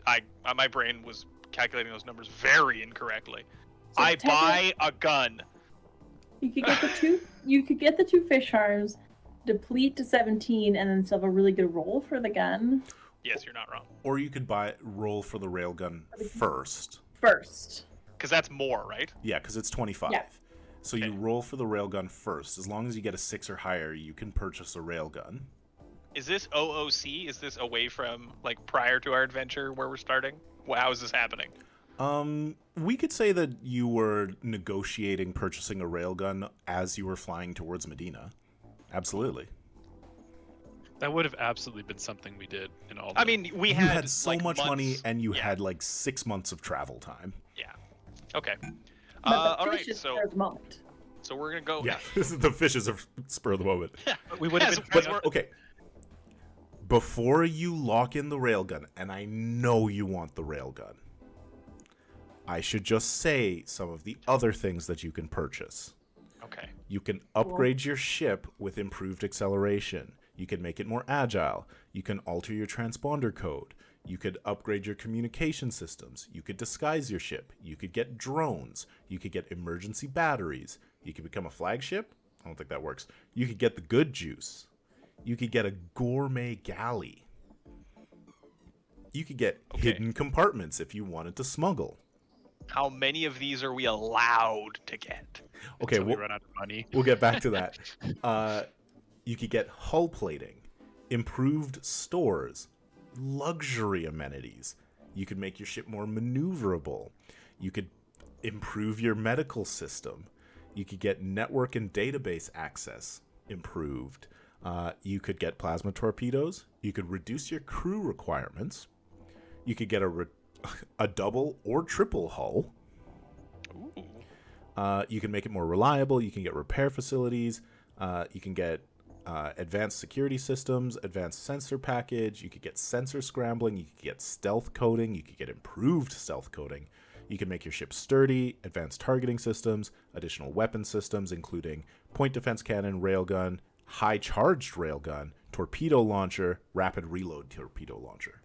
My brain was calculating those numbers very incorrectly.
So
I
technically,
buy a gun.
You could get the two. You could get the 2 fish farms, deplete to 17, and then still have a really good roll for the gun
Yes, you're not wrong.
Or you could roll for the railgun first.
first.
Because that's more, right?
Yeah, because it's 25.
Yeah.
So you
Okay.
roll for the railgun first. As long as you get a 6 or higher, you can purchase a railgun.
Is this OOC? Is this away from like prior to our adventure where we're starting? How is this happening?
We could say that you were negotiating purchasing a railgun as you were flying towards Medina. Absolutely.
That would have absolutely been something we did in all.
I mean, we
You
had,
had so
like,
much money,
months-
and you
yeah.
had like 6 months of travel time.
Yeah. Okay.
But the
All right.
fish is
So
for the moment.
we're gonna go.
Yeah, the fishes are spur of the moment.
we would have
As-
been.
as we're-
Okay. Before you lock in the railgun, and I know you want the railgun, I should just say some of the other things that you can purchase.
Okay.
You can upgrade your ship with improved acceleration. You can make it more agile. You can alter your transponder code. You could upgrade your communication systems. You could disguise your ship. You could get drones. You could get emergency batteries. You could become a flagship. I don't think that works. You could get the good juice. You could get a gourmet galley. You could get hidden compartments if you wanted to smuggle.
How many of these are we allowed to get?
Okay,
Until we
we'll,
run out of money.
we'll get back to that. You could get hull plating, improved stores, luxury amenities. You could make your ship more maneuverable. You could improve your medical system. You could get network and database access improved. You could get plasma torpedoes. You could reduce your crew requirements. You could get a double or triple hull.
Ooh.
You can make it more reliable. You can get repair facilities. You can get advanced security systems, advanced sensor package. You could get sensor scrambling. You could get stealth coding. You could get improved stealth coding. You can make your ship sturdy, advanced targeting systems, additional weapon systems, including point defense cannon, railgun, high charged railgun, torpedo launcher, rapid reload torpedo launcher.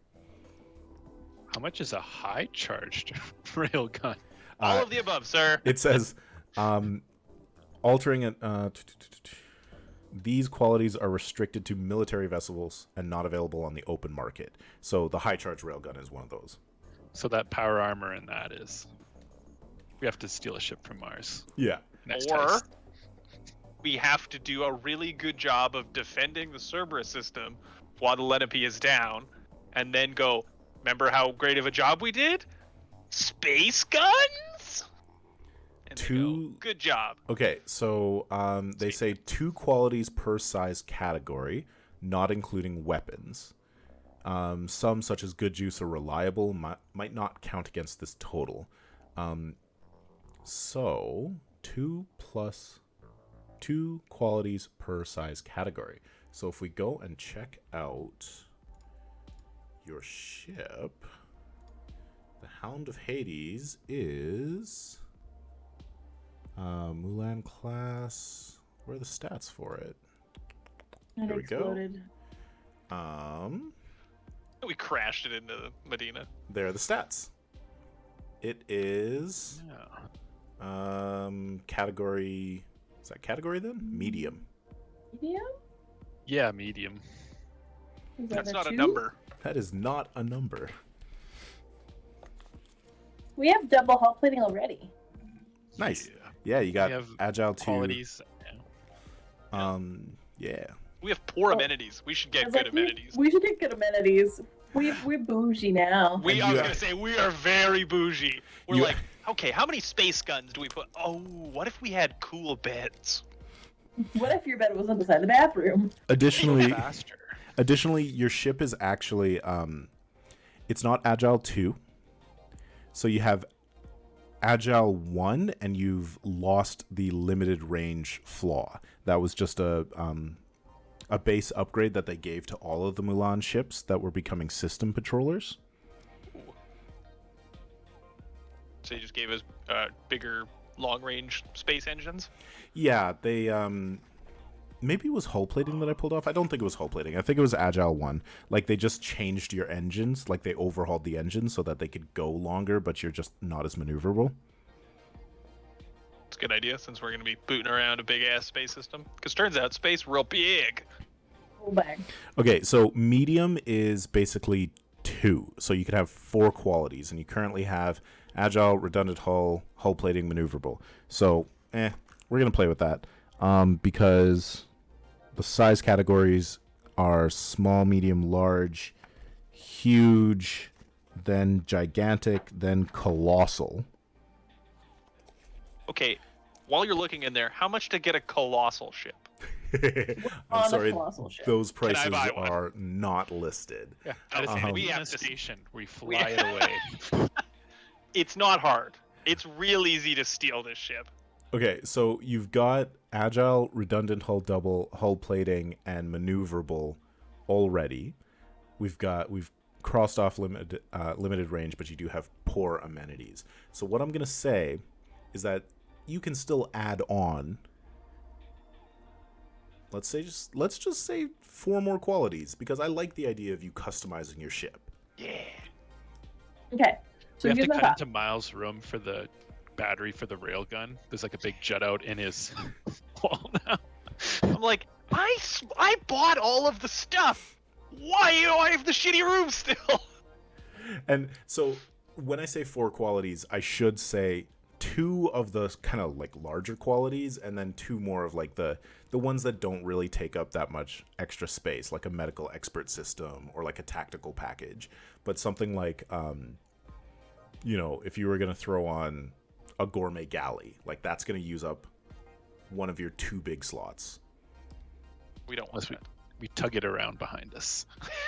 How much is a high charged railgun?
All of the above, sir.
It says, altering it. These qualities are restricted to military vessels and not available on the open market. So the high charge railgun is one of those.
So that power armor and that is. We have to steal a ship from Mars.
Yeah.
Next
Or
heist.
we have to do a really good job of defending the Cerberus system while the Lenape is down, and then go, remember how great of a job we did? Space guns? And they go, good job.
Okay, so they say 2 qualities per size category, not including weapons. Some, such as good juice or reliable, might not count against this total. So 2 qualities per size category. So if we go and check out your ship, the Hound of Hades is Mulan class. Where are the stats for it?
It
There we go.
exploded.
We crashed it into Medina.
There are the stats. It is
Yeah.
category. Is that category then? Medium.
Medium?
Yeah, medium.
Is that
That's not a
2?
number.
That is not a number.
We have double hull plating already.
Nice.
Yeah.
Yeah, you got
We have
agile 2.
Qualities.
Yeah.
We have poor
Oh.
amenities. We should
I
get
was
good
like,
amenities.
We should get good amenities. We're bougie now.
I
And
was
you-
gonna say we are very bougie. We're
You-
like, okay, how many space guns do we put? Oh, what if we had cool beds?
What if your bed wasn't beside the bathroom?
Additionally,
Faster.
your ship is actually it's not agile 2. So you have agile 1 and you've lost the limited range flaw. That was just a base upgrade that they gave to all of the Mulan ships that were becoming system patrollers.
So you just gave us bigger long-range space engines.
Yeah, they maybe it was hull plating that I pulled off. I don't think it was hull plating. I think it was agile 1. Like they just changed your engines, like they overhauled the engines so that they could go longer, but you're just not as maneuverable.
It's a good idea since we're gonna be booting around a big-ass space system. Because turns out space real big.
Whole bag.
Okay, so medium is basically 2. So you could have 4 qualities, and you currently have agile, redundant hull, hull plating, maneuverable. So, we're gonna play with that because the size categories are small, medium, large, huge, then gigantic, then colossal.
Okay, while you're looking in there, how much to get a colossal ship?
I'm
On a
sorry,
colossal ship.
those
I
prices
buy one?
are not listed.
Yeah. That is
Okay,
in
we
Medina
have to-
Station. We fly it away.
It's not hard. It's real easy to steal this ship.
Okay, so you've got agile, redundant hull double, hull plating, and maneuverable already. We've crossed off limited range, but you do have poor amenities. So what I'm gonna say is that you can still add on. Let's just say 4 more qualities because I like the idea of you customizing your ship.
Yeah.
Okay. So
We have to
here's my
cut
thought.
into Miles' room for the battery for the railgun. There's like a big jut out in his wall now.
I'm like, I bought all of the stuff. Why do I have the shitty room still?
And so when I say 4 qualities, I should say 2 of the kind of like larger qualities and then 2 more of like the ones that don't really take up that much extra space, like a medical expert system or like a tactical package. But something like if you were going to throw on a gourmet galley, like that's going to use up one of your 2 big slots.
We don't want
Unless we tug it around behind us.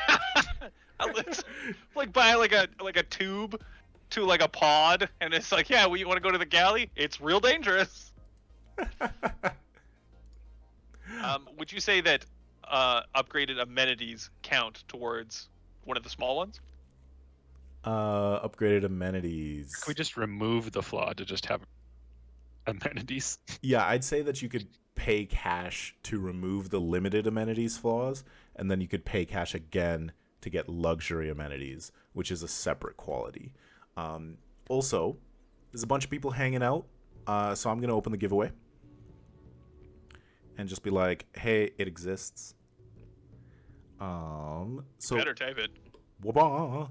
that. Like buy like a tube to like a pod, and it's like, yeah, we want to go to the galley. It's real dangerous. Would you say that upgraded amenities count towards one of the small ones?
Upgraded amenities.
Can we just remove the flaw to just have amenities?
Yeah, I'd say that you could pay cash to remove the limited amenities flaws, and then you could pay cash again to get luxury amenities, which is a separate quality. Also, there's a bunch of people hanging out, so I'm going to open the giveaway and just be like, hey, it exists. So
Better type it.
Wah-bah.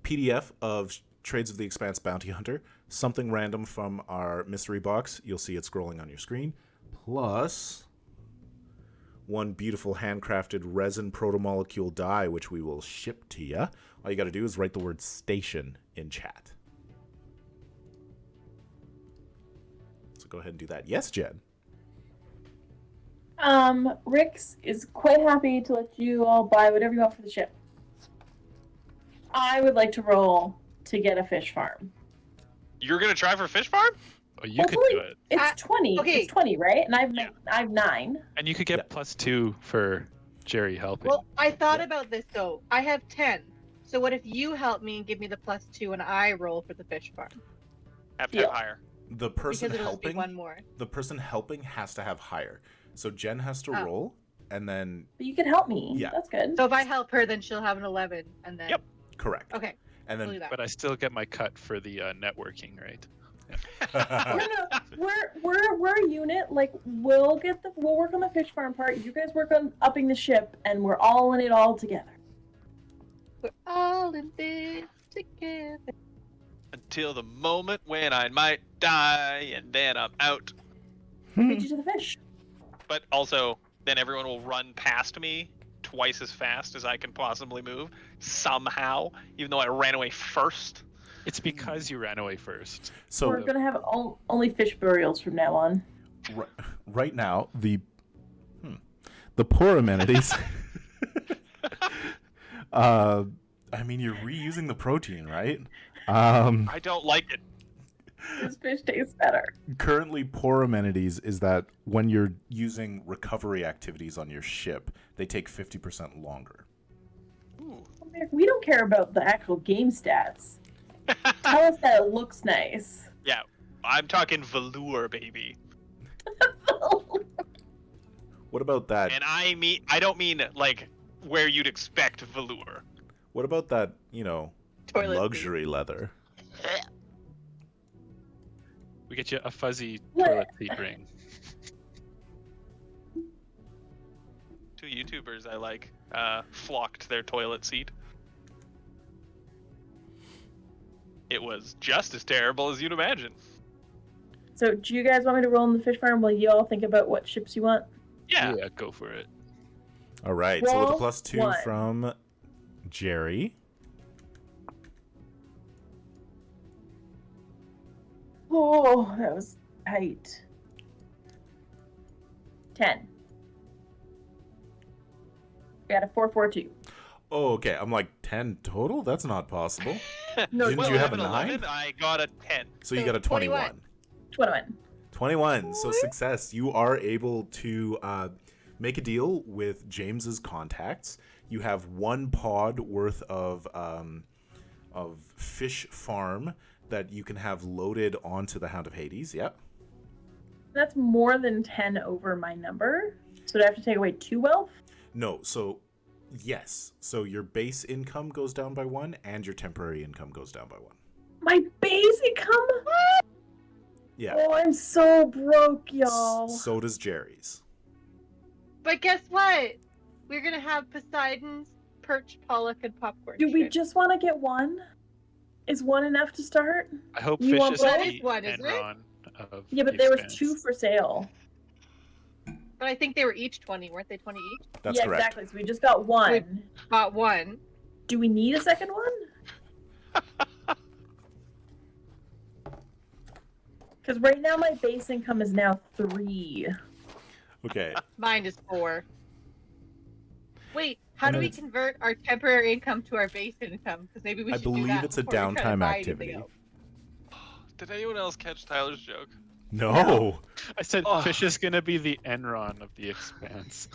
PDF of Trades of the Expanse Bounty Hunter, something random from our mystery box. You'll see it scrolling on your screen. Plus 1 beautiful handcrafted resin protomolecule die, which we will ship to you. All you got to do is write the word station in chat. So go ahead and do that. Yes, Jen.
Rix is quite happy to let you all buy whatever you want for the ship. I would like to roll to get a fish farm.
You're gonna try for fish farm?
Oh, you could
Hopefully
do it.
It's 20.
okay.
It's 20, right? And
Yeah.
I've 9.
And you could get
Yeah.
+2 for Jerry helping.
Well, I thought about this though. I have 10. So what if you help me and give me the +2 and I roll for the fish farm?
Have to have
Yeah.
higher.
The person
Because it'll just be
helping
1 more.
the person helping has to have higher. So Jen has to roll, and then
But you can help me.
Yeah.
That's good.
So if I help her, then she'll have an 11, and then.
Yep.
correct.
Okay.
And
We'll do
then
that.
But I still get my cut for the networking, right?
We're a unit. Like we'll work on the fish farm part. You guys work on upping the ship, and we're all in it all together.
We're all in this together.
Until the moment when I might die, and then I'm out.
Feed you to the fish.
But also, then everyone will run past me twice as fast as I can possibly move, somehow, even though I ran away first.
It's because you ran away first.
So
We're gonna have only fish burials from now on.
right now, the poor amenities. I mean, you're reusing the protein, right?
I don't like it.
This fish tastes better.
Currently, poor amenities is that when you're using recovery activities on your ship, they take 50% longer.
Ooh.
We don't care about the actual game stats. Tell us that it looks nice.
Yeah, I'm talking velour, baby.
What about that?
And I don't mean like where you'd expect velour.
What about that,
Toilet seat.
luxury leather?
We get you a fuzzy
What?
toilet seat ring.
Two YouTubers I like flocked their toilet seat. It was just as terrible as you'd imagine.
So, do you guys want me to roll in the fish farm while you all think about what ships you want?
Yeah.
Go for it.
All right, so with a
Roll
+2
one.
from Jerry.
Oh, that was tight. 10. Got a 4-4-2.
Oh, okay. I'm like 10 total? That's not possible.
No,
Didn't
Well,
you have a
11,
9?
I got a 10.
So you
So
got a
21.
21.
21.
21. So success. You are able to make a deal with James's contacts. You have 1 pod worth of fish farm that you can have loaded onto the Hound of Hades. Yep.
That's more than 10 over my number. So do I have to take away 2 wealth?
No, so yes. So your base income goes down by 1 and your temporary income goes down by 1.
My base income?
Yeah.
Oh, I'm so broke, y'all.
So does Jerry's.
But guess what? We're gonna have Poseidon's, Perch, Pollock, and Popcorn.
Do we
shrimp.
just want to get 1? Is 1 enough to start?
I hope
You want
Fish is
both?
That is one, isn't it?
Enron of
Yeah, but
the
there was
Expanse.
2 for sale.
But I think they were each 20, weren't they? 20 each.
That's
yeah,
correct.
exactly. So we just got 1.
Got one.
Do we need a second one? Because right now my base income is now 3.
Okay.
Mine is 4. Wait, how
And
do
then
we
it's-
convert our temporary income to our base income? Because maybe we
I
should do
believe
that
it's a
before we try to
downtime
buy
activity.
anything else.
Did anyone else catch Tyler's joke?
No.
I said
Oh.
Fish is gonna be the Enron of the Expanse.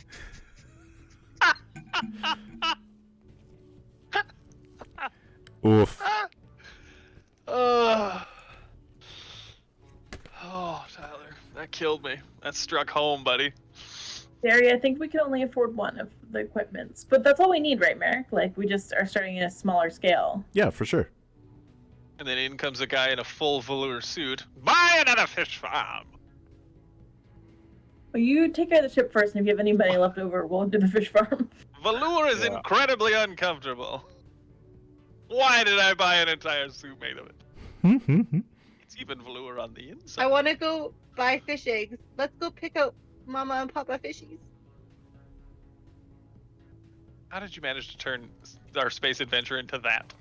Oof.
Oh, Tyler, that killed me. That struck home, buddy.
Barry, I think we can only afford 1 of the equipments. But that's all we need, right, Merrick? Like, we just are starting at a smaller scale.
Yeah, for sure.
And then in comes a guy in a full velour suit. Buy another fish farm!
Well, you take care of the ship first, and if you have any money left over, we'll do the fish farm.
Velour is
Yeah.
incredibly uncomfortable. Why did I buy an entire suit made of it? It's even velour on the inside.
I want to go buy fish eggs. Let's go pick out Mama and Papa fishies.
How did you manage to turn our space adventure into that?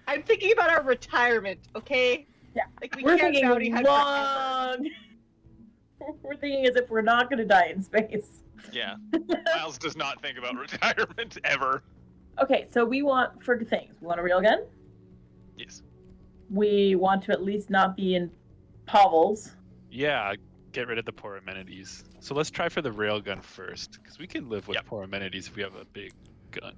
I'm thinking about our retirement, okay?
Yeah.
Like we
We're
can't
thinking
bounty hunt forever.
long. We're thinking as if we're not going to die in space.
Yeah. Miles does not think about retirement ever.
Okay, so we want for things. We want a railgun.
Yes.
We want to at least not be in Povels.
Yeah, get rid of the poor amenities. So let's try for the railgun first, because we can live with
Yep.
poor amenities if we have a big gun.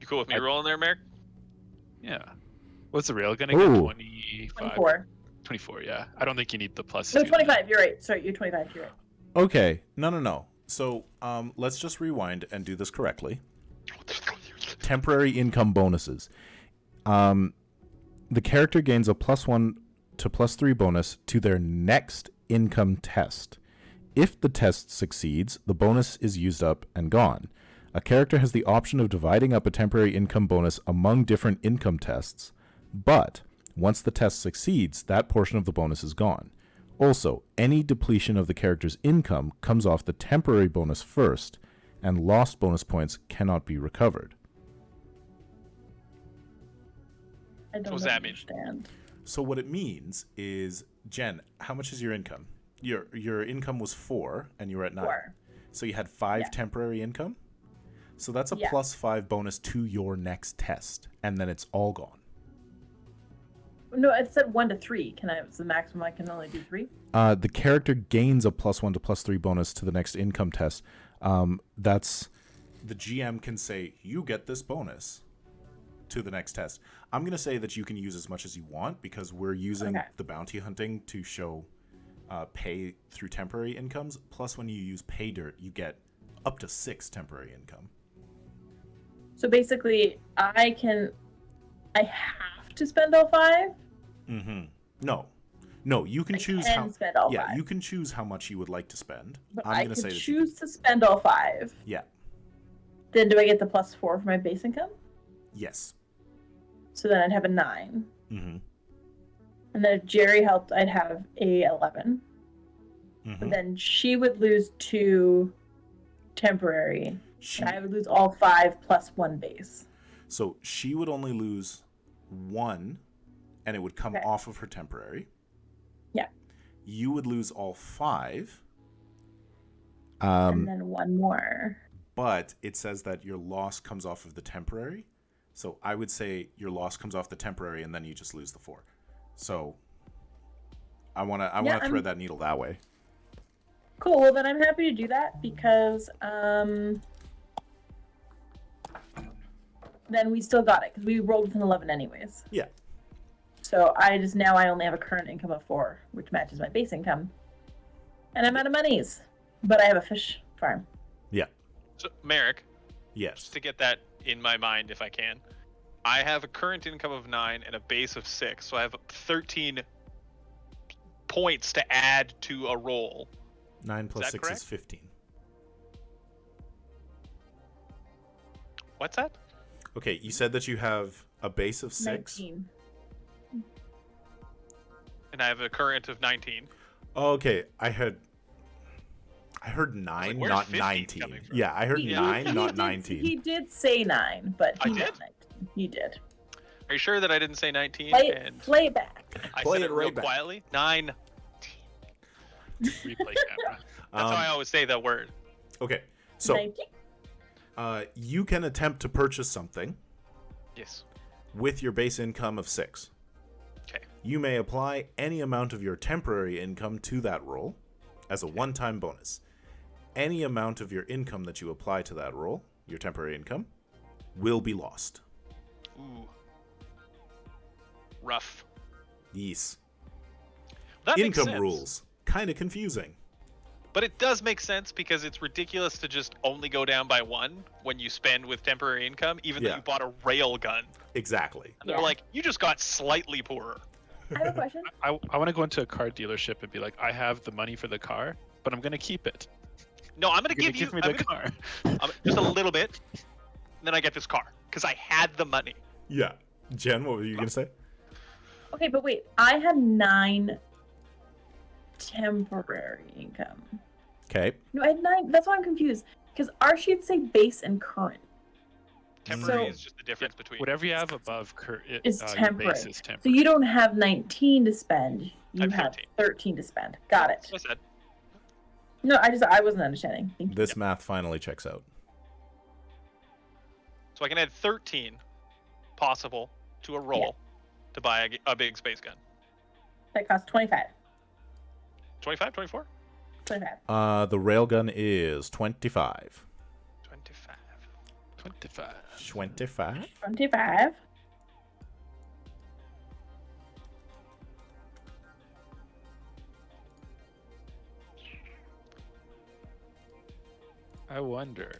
You cool with me rolling there, Merrick?
Yeah. What's the railgun again?
Ooh.
25?
24.
24, yeah. I don't think you need the plus
No,
2.
25. You're right. Sorry, you're 25. You're right.
Okay. No. So, let's just rewind and do this correctly. Temporary income bonuses. The character gains a +1 to +3 bonus to their next income test. If the test succeeds, the bonus is used up and gone. A character has the option of dividing up a temporary income bonus among different income tests, but once the test succeeds, that portion of the bonus is gone. Also, any depletion of the character's income comes off the temporary bonus first, and lost bonus points cannot be recovered.
I don't
does that mean?
understand.
So what it means is, Jen, how much is your income? Your income was 4, and you were at 9.
4.
So you had 5
Yeah.
temporary income? So that's a
Yeah.
+5 bonus to your next test, and then it's all gone.
No, it said 1 to 3. It's the maximum I can only do 3?
The character gains a +1 to +3 bonus to the next income test. That's the GM can say, you get this bonus to the next test. I'm going to say that you can use as much as you want because we're using the bounty hunting to show pay through temporary incomes. Plus, when you use pay dirt, you get up to 6 temporary income.
So basically, I have to spend all 5?
Mm-hmm. No, you can choose
I
how.
can spend all
Yeah,
5.
you can choose how much you would like to spend.
But
I'm
I
going to say
can
that
choose to spend all 5.
Yeah.
Then do I get the +4 for my base income?
Yes.
So then I'd have a 9.
Mm-hmm.
And then if Jerry helped, I'd have a 11.
Mm-hmm.
But then she would lose 2 temporary.
She,
And I would lose all 5 plus 1 base.
so she would only lose 1, and it would come
Okay.
off of her temporary.
Yeah.
You would lose all 5.
And then 1 more.
But it says that your loss comes off of the temporary. So I would say your loss comes off the temporary, and then you just lose the 4. So I want to thread that needle that way.
Cool. Well, then I'm happy to do that because then we still got it because we rolled with an 11 anyways.
Yeah.
So I only have a current income of 4, which matches my base income, and I'm out of monies, but I have a fish farm.
Yeah.
So, Merrick,
Yes.
just to get that in my mind if I can, I have a current income of 9 and a base of 6, so I have 13 points to add to a roll.
9 plus
that
6
correct?
is 15.
What's that?
Okay, you said that you have a base of 6.
19.
And I have a current of 19.
Okay, I heard 9,
where's
not
15
19.
coming from?
Yeah, I heard 9, not 19.
He did say 9, but
I
he
did?
meant 19. He did.
Are you sure that I didn't say 19?
Play it back.
I
Play
said
it
it real
right back.
quietly. 9.
Replay camera.
That's how I always say that word.
Okay, so
19.
you can attempt to purchase something
Yes.
with your base income of 6.
Okay.
You may apply any amount of your temporary income to that roll as a one-time bonus. Any amount of your income that you apply to that roll, your temporary income, will be lost.
Ooh. Rough.
Yes.
That makes
Income
sense.
rules. Kind of confusing.
But it does make sense because it's ridiculous to just only go down by 1 when you spend with temporary income, even though
Yeah.
you bought a rail gun.
Exactly.
And they're
Yeah.
like, you just got slightly poorer.
I have a question.
I want to go into a car dealership and be like, I have the money for the car, but I'm going to keep it.
No, I'm gonna
You're
give you
me
I'm
the
gonna-
car.
just a little bit, and then I get this car because I had the money.
Yeah. Jen, what were you going to say?
Okay, but wait. I had 9 temporary income.
Okay.
No, I had 9. That's why I'm confused. Because our sheets say base and current.
Temporary
So-
is just the difference between.
Whatever you have above
It's
your
temporary.
base is
So
temporary.
you don't have 19 to spend. You
have
have
13.
13 to spend. Got it.
So I said,
No, I wasn't understanding. Thank you.
This math finally checks out.
so I can add 13 possible to a roll to buy a big space gun.
That costs 25.
25, 24?
25.
The railgun is 25.
25.
25.
25?
25.
I wonder.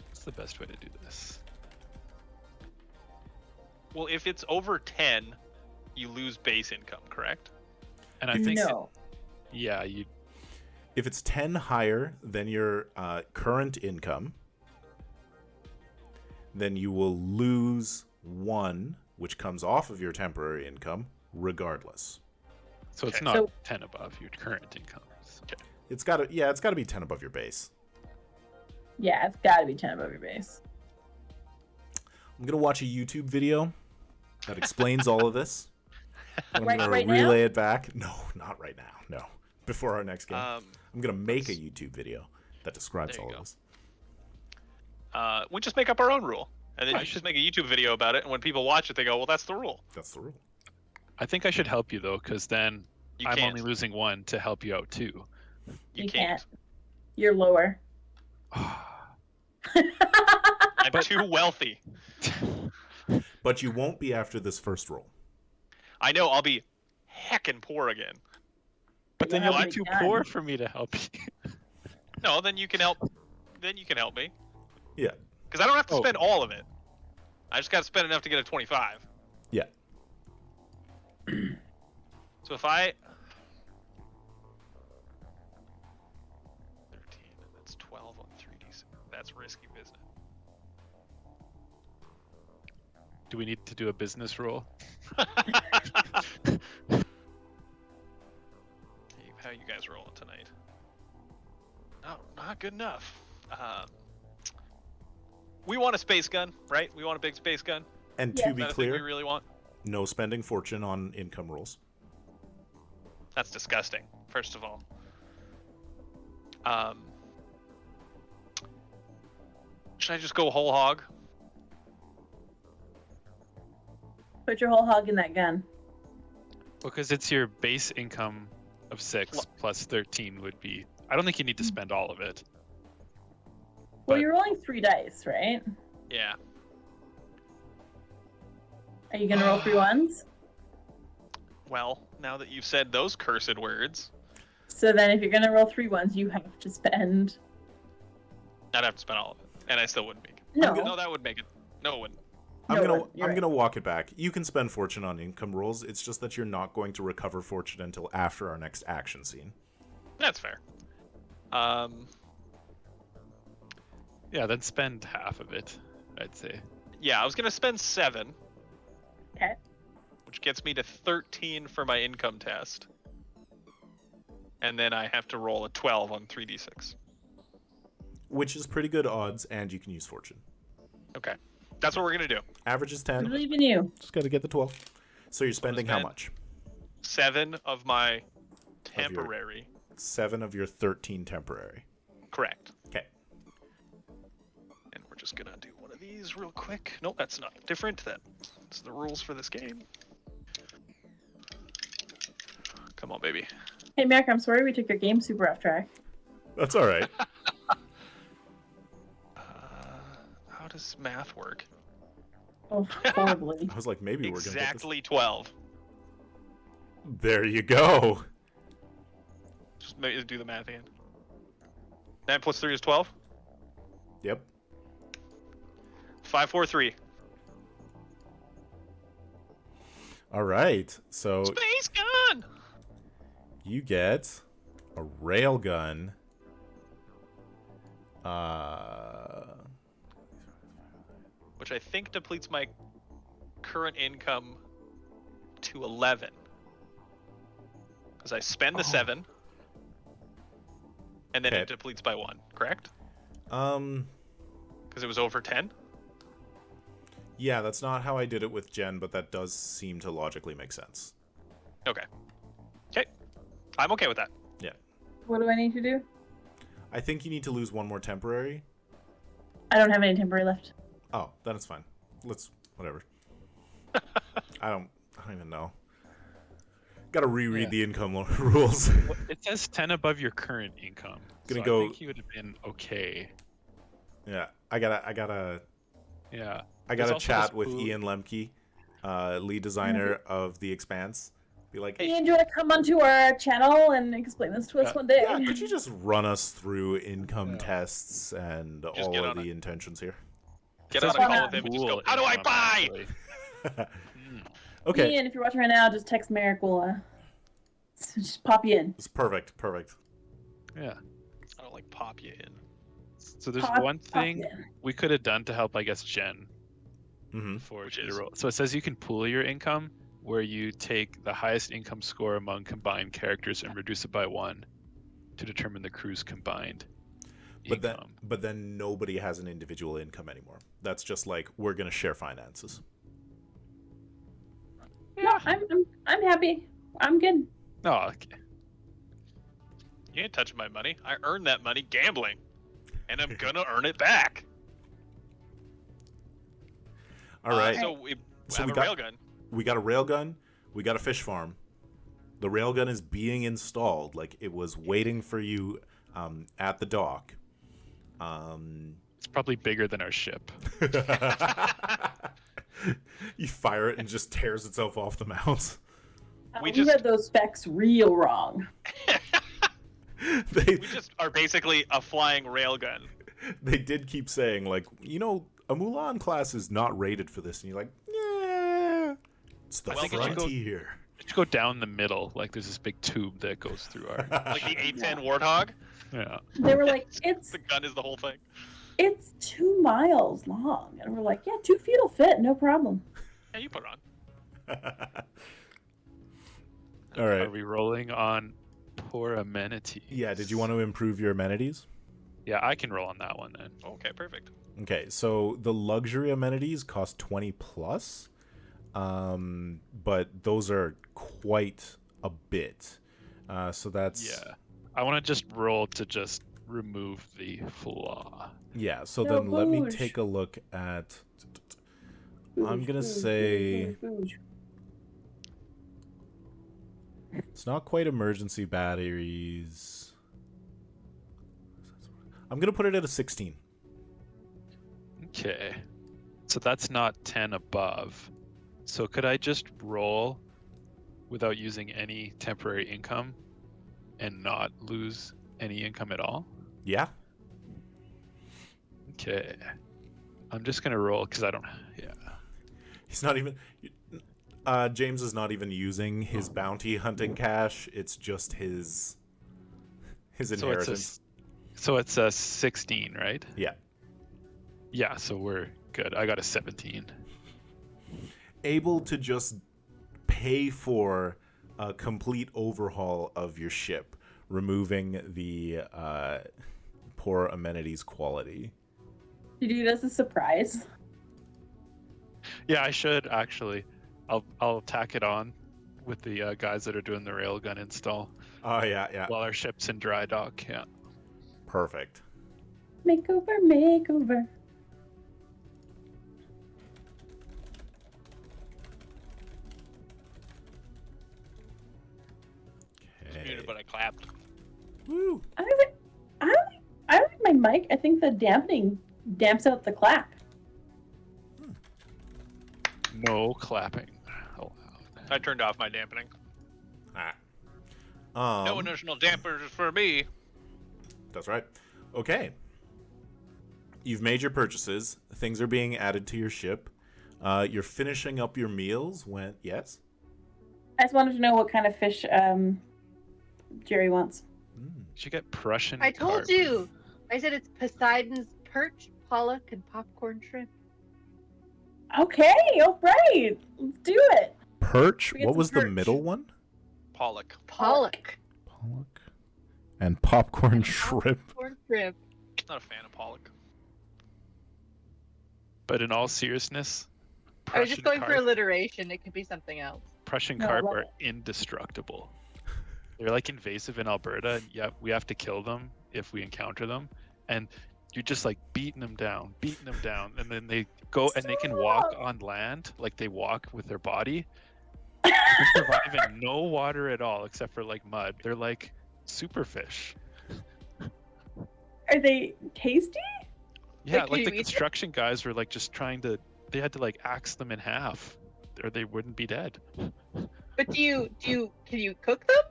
What's the best way to do this?
Well, if it's over 10, you lose base income, correct?
And I think
no.
yeah, you
If it's 10 higher than your current income, then you will lose 1, which comes off of your temporary income, regardless.
so it's
Okay.
not
So-
10 above your current income.
It's got to be 10 above your base.
Yeah, it's got to be 10 above your base.
I'm going to watch a YouTube video that explains all of this. I'm
Right-
going
right
to
now?
relay it back. No, not right now. No. Before our next game.
Um,
I'm going to make a YouTube video that describes
There you
all of
go.
this.
we just make up our own rule, and then
I
you just
should-
make a YouTube video about it. And when people watch it, they go, "Well, that's the rule."
That's the rule.
I think I should help you though, because then
You
I'm
can't.
only losing 1 to help you out too.
You
You
can't.
can't. You're lower.
I'm too wealthy.
But you won't be after this first roll.
I know. I'll be heckin' poor again.
But then
You'll
you'll
have
be
to
too
be done.
poor for me to help you.
No, then you can help. Then you can help me
Yeah.
because I don't have to
Oh.
spend all of it. I just got to spend enough to get a 25.
Yeah.
So if I 13, that's 12 on 3d6. That's risky business.
Do we need to do a business roll?
How you guys rolling tonight? No, not good enough. We want a space gun, right? We want a big space gun.
And
Yeah.
to
Is
be
that a thing we
clear,
really want?
no spending fortune on income rolls.
That's disgusting. First of all. Should I just go whole hog?
Put your whole hog in that gun.
Because it's your base income of 6 plus 13 would be. I don't think you need to spend all of it.
Well,
But-
you're rolling 3 dice, right?
Yeah.
Are you gonna roll 3 ones?
Well, now that you've said those cursed words,
So then, if you're gonna roll 3 ones, you have to spend.
I'd have to spend all of it, and I still wouldn't make it.
No,
No, that would make it. No, it wouldn't.
I'm
No,
gonna
you're
I'm
right.
gonna walk it back. You can spend fortune on income rolls. It's just that you're not going to recover fortune until after our next action scene.
That's fair.
Yeah, then spend half of it, I'd say.
Yeah, I was gonna spend 7.
Okay.
Which gets me to 13 for my income test. And then I have to roll a 12 on 3d6.
Which is pretty good odds, and you can use fortune.
Okay. That's what we're gonna do.
Average is
I
10.
believe in you.
Just gotta get the 12. So you're spending how
spend?
much?
7 of my
your-
temporary.
7 of your 13 temporary.
Correct.
Okay.
And we're just gonna do one of these real quick. Nope, that's not different. That's the rules for this game. Come on, baby.
Hey, Mac, I'm sorry we took your game super off track.
That's all right.
How does math work?
Oh, horribly.
I was like, maybe we're gonna get
Exactly 12.
this. There you go.
Just do the math again. 9 plus 3 is 12.
Yep.
5, 4, 3.
All right. So
Space gun!
you get a railgun.
Which I think depletes my current income to 11. Because I spend the 7. And then
Okay.
it depletes by 1, correct?
Um.
Because it was over 10?
Yeah, that's not how I did it with Jen, but that does seem to logically make sense.
Okay. Okay. I'm okay with that.
Yeah.
What do I need to do?
I think you need to lose 1 more temporary.
I don't have any temporary left.
Oh, then it's fine. Let's whatever. I don't even know. Got to reread
Yeah.
the income rules.
Well, it says 10 above your current income.
Gonna
so
go-
I think you would have been okay.
Yeah, I gotta
Yeah.
I
There's
gotta
also
chat
this
with
blue-
Ian Lemke, lead designer of the Expanse, Be like,
Ian, do you want to come onto our channel and explain this to us one day?
yeah, could you just run us through income
Yeah.
tests and
Just
all
get
of
on
the
it.
intentions here?
Get
Says
on a call
on
with him and just
pool
go, how do I
income,
buy?
actually.
Okay,
Ian, if you're watching right now, just text Merrick. We'll just pop you in.
it's perfect.
Yeah.
I don't like pop you in.
So there's
Pop-
one
pop
thing
you in.
we could have done to help, I guess, Jen
Hmm
for
Which
you to
is?
roll. So it says you can pool your income, where you take the highest income score among combined characters and reduce it by 1 to determine the crew's combined income.
But then nobody has an individual income anymore. That's just like, we're gonna share finances.
No, I'm happy. I'm good.
Oh, okay.
You ain't touching my money. I earned that money gambling. And I'm gonna earn it back.
All right.
So we
So
have
we
a
got-
railgun.
We got a railgun. We got a fish farm. The railgun is being installed. Like, it was waiting for you at the dock.
It's probably bigger than our ship.
You fire it and just tears itself off the mount.
We
We
just-
read those specs real wrong.
They
We just are basically a flying railgun.
they did keep saying, like, a Mulan class is not rated for this, and you're like, yeah, it's the
I think it should go-
frontier.
It should go down the middle, like there's this big tube that goes through our.
Like the A10 Warthog.
Yeah.
They were like,
The gun is the whole thing.
it's 2 miles long, and we're like, yeah, 2 feet will fit, no problem.
Yeah, you put it on.
All right.
Are we rolling on poor amenities?
Yeah, did you want to improve your amenities?
Yeah, I can roll on that one then.
Okay, perfect.
Okay, so the luxury amenities cost 20 plus, but those are quite a bit. So that's
Yeah. I want to just roll to just remove the flaw.
yeah. So
No,
then let me
boosh.
take a look at. I'm
Boosh,
gonna
boosh,
say
boosh, boosh.
it's not quite emergency batteries. I'm gonna put it at a 16.
Okay. So that's not 10 above. So could I just roll without using any temporary income and not lose any income at all?
Yeah.
Okay. I'm just going to roll because I don't. Yeah.
He's not even. James is not even using his bounty hunting cash. It's just his inheritance.
So it's a 16, right?
Yeah.
Yeah, so we're good. I got a 17.
Able to just pay for a complete overhaul of your ship, removing the poor amenities quality.
Did you do it as a surprise?
Yeah, I should actually. I'll tack it on with the guys that are doing the railgun install
Oh yeah.
while our ship's in dry dock. Yeah.
Perfect.
Makeover.
Muted,
Okay.
but I clapped.
Woo.
I like my mic. I think the dampening damps out the clap.
No clapping allowed.
I turned off my dampening.
Ah.
No additional dampers for me.
That's right. Okay. You've made your purchases. Things are being added to your ship. You're finishing up your meals when... Yes?
I just wanted to know what kind of fish Jerry wants.
Mm.
You should get Prussian.
I told
carp.
you. I said it's Poseidon's perch, pollock, and popcorn shrimp.
Okay, all right. Let's do it.
Perch?
We get
What
some
was the
perch.
middle one?
Pollock.
Pollock.
Pollock. And popcorn shrimp.
Popcorn shrimp.
Not a fan of pollock.
But in all seriousness,
I was just
Prussian
going for
carp,
alliteration. It could be something else.
Prussian
No, I
carp
love
are
it.
indestructible. They're like invasive in Alberta. And yeah, we have to kill them if we encounter them, and you're just like beating them down, and then they go and they can walk
Stop.
on land, like they walk with their body. They can survive in no water at all except for like mud. They're like super fish.
Are they tasty?
Yeah,
can
like
you
the
eat them?
construction guys were like just trying to. They had to like axe them in half, or they wouldn't be dead.
But can you cook them?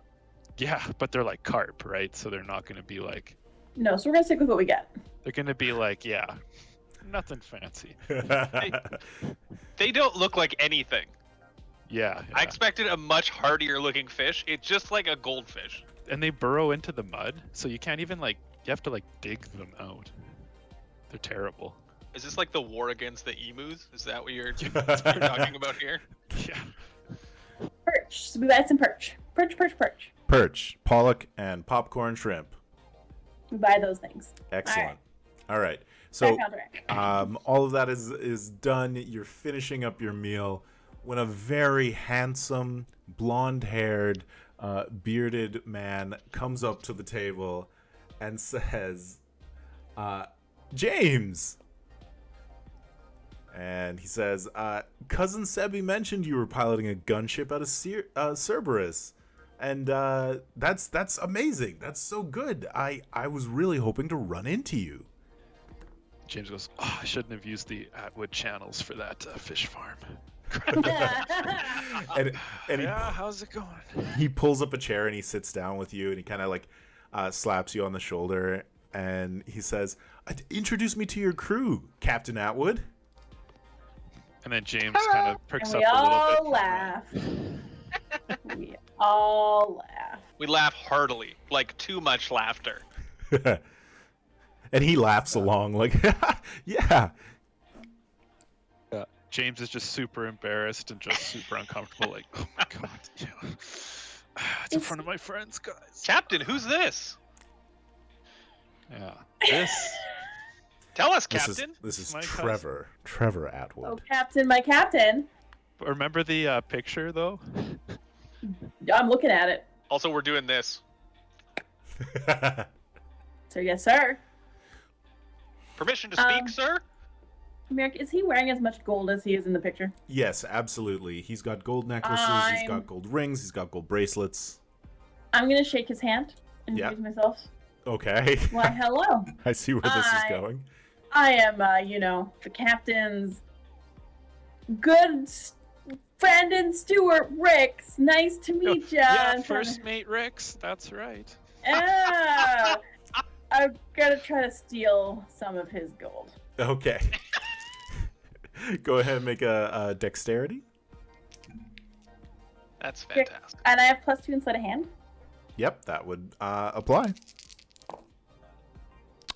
Yeah, but they're like carp, right? So they're not going to be like.
No, so we're gonna stick with what we got.
They're going to be like, yeah, nothing fancy.
They don't look like anything.
Yeah,
I expected a much hardier looking fish. It's just like a goldfish.
and they burrow into the mud, so you can't even like. You have to like dig them out. They're terrible.
Is this like the war against the emus? Is that what you're talking about here?
Yeah.
Perch. So we buy some perch. Perch.
Perch, pollock, and popcorn shrimp.
We buy those things.
Excellent. All right. So
Back on track.
all of that is done. You're finishing up your meal when a very handsome, blonde-haired, bearded man comes up to the table and says, James. And he says, Cousin Sebi mentioned you were piloting a gunship out of Cerberus. And that's amazing. That's so good. I was really hoping to run into you.
James goes, oh, I shouldn't have used the Atwood channels for that fish farm.
and
Yeah, how's it going?
he pulls up a chair and he sits down with you and he kind of like slaps you on the shoulder and he says, introduce me to your crew, Captain Atwood.
And then James kind of pricks
And
up
we
a little
all
bit.
laugh. We all laugh.
We laugh heartily, like too much laughter.
And he laughs along like, yeah.
James is just super embarrassed and just super uncomfortable. Like, oh my god, yeah. It's in front of my friends, guys.
Captain, who's this?
Yeah. This.
Tell us,
This
Captain.
is
My
Trevor Atwood.
Oh, Captain, my Captain.
Remember the picture though?
I'm looking at it.
Also, we're doing this.
So yes, sir.
Permission to speak, sir?
Merrick, is he wearing as much gold as he is in the picture?
Yes, absolutely. He's got gold necklaces, he's got gold rings, he's got gold bracelets.
I'm gonna shake his hand and introduce myself.
Okay.
Why, hello.
I see where this is going.
I am, the captain's good friend and steward, Rix. Nice to meet ya.
Yeah, first mate Rex. That's right.
Yeah. I'm gonna try to steal some of his gold.
Okay. Go ahead and make a dexterity.
That's fantastic.
And I have +2 instead of hand.
Yep, that would apply.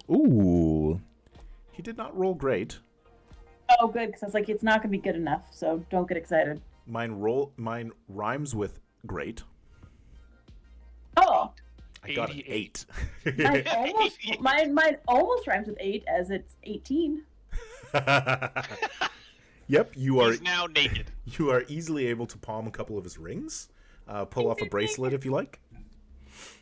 Ooh. He did not roll great.
Oh, good, because I was like, it's not gonna be good enough, so don't get excited.
Mine rhymes with great.
Oh,
I got an 8.
mine almost rhymes with 8, as it's 18.
Yep, you are
He's now naked.
you are easily able to palm a couple of his rings. Pull off a bracelet if you like.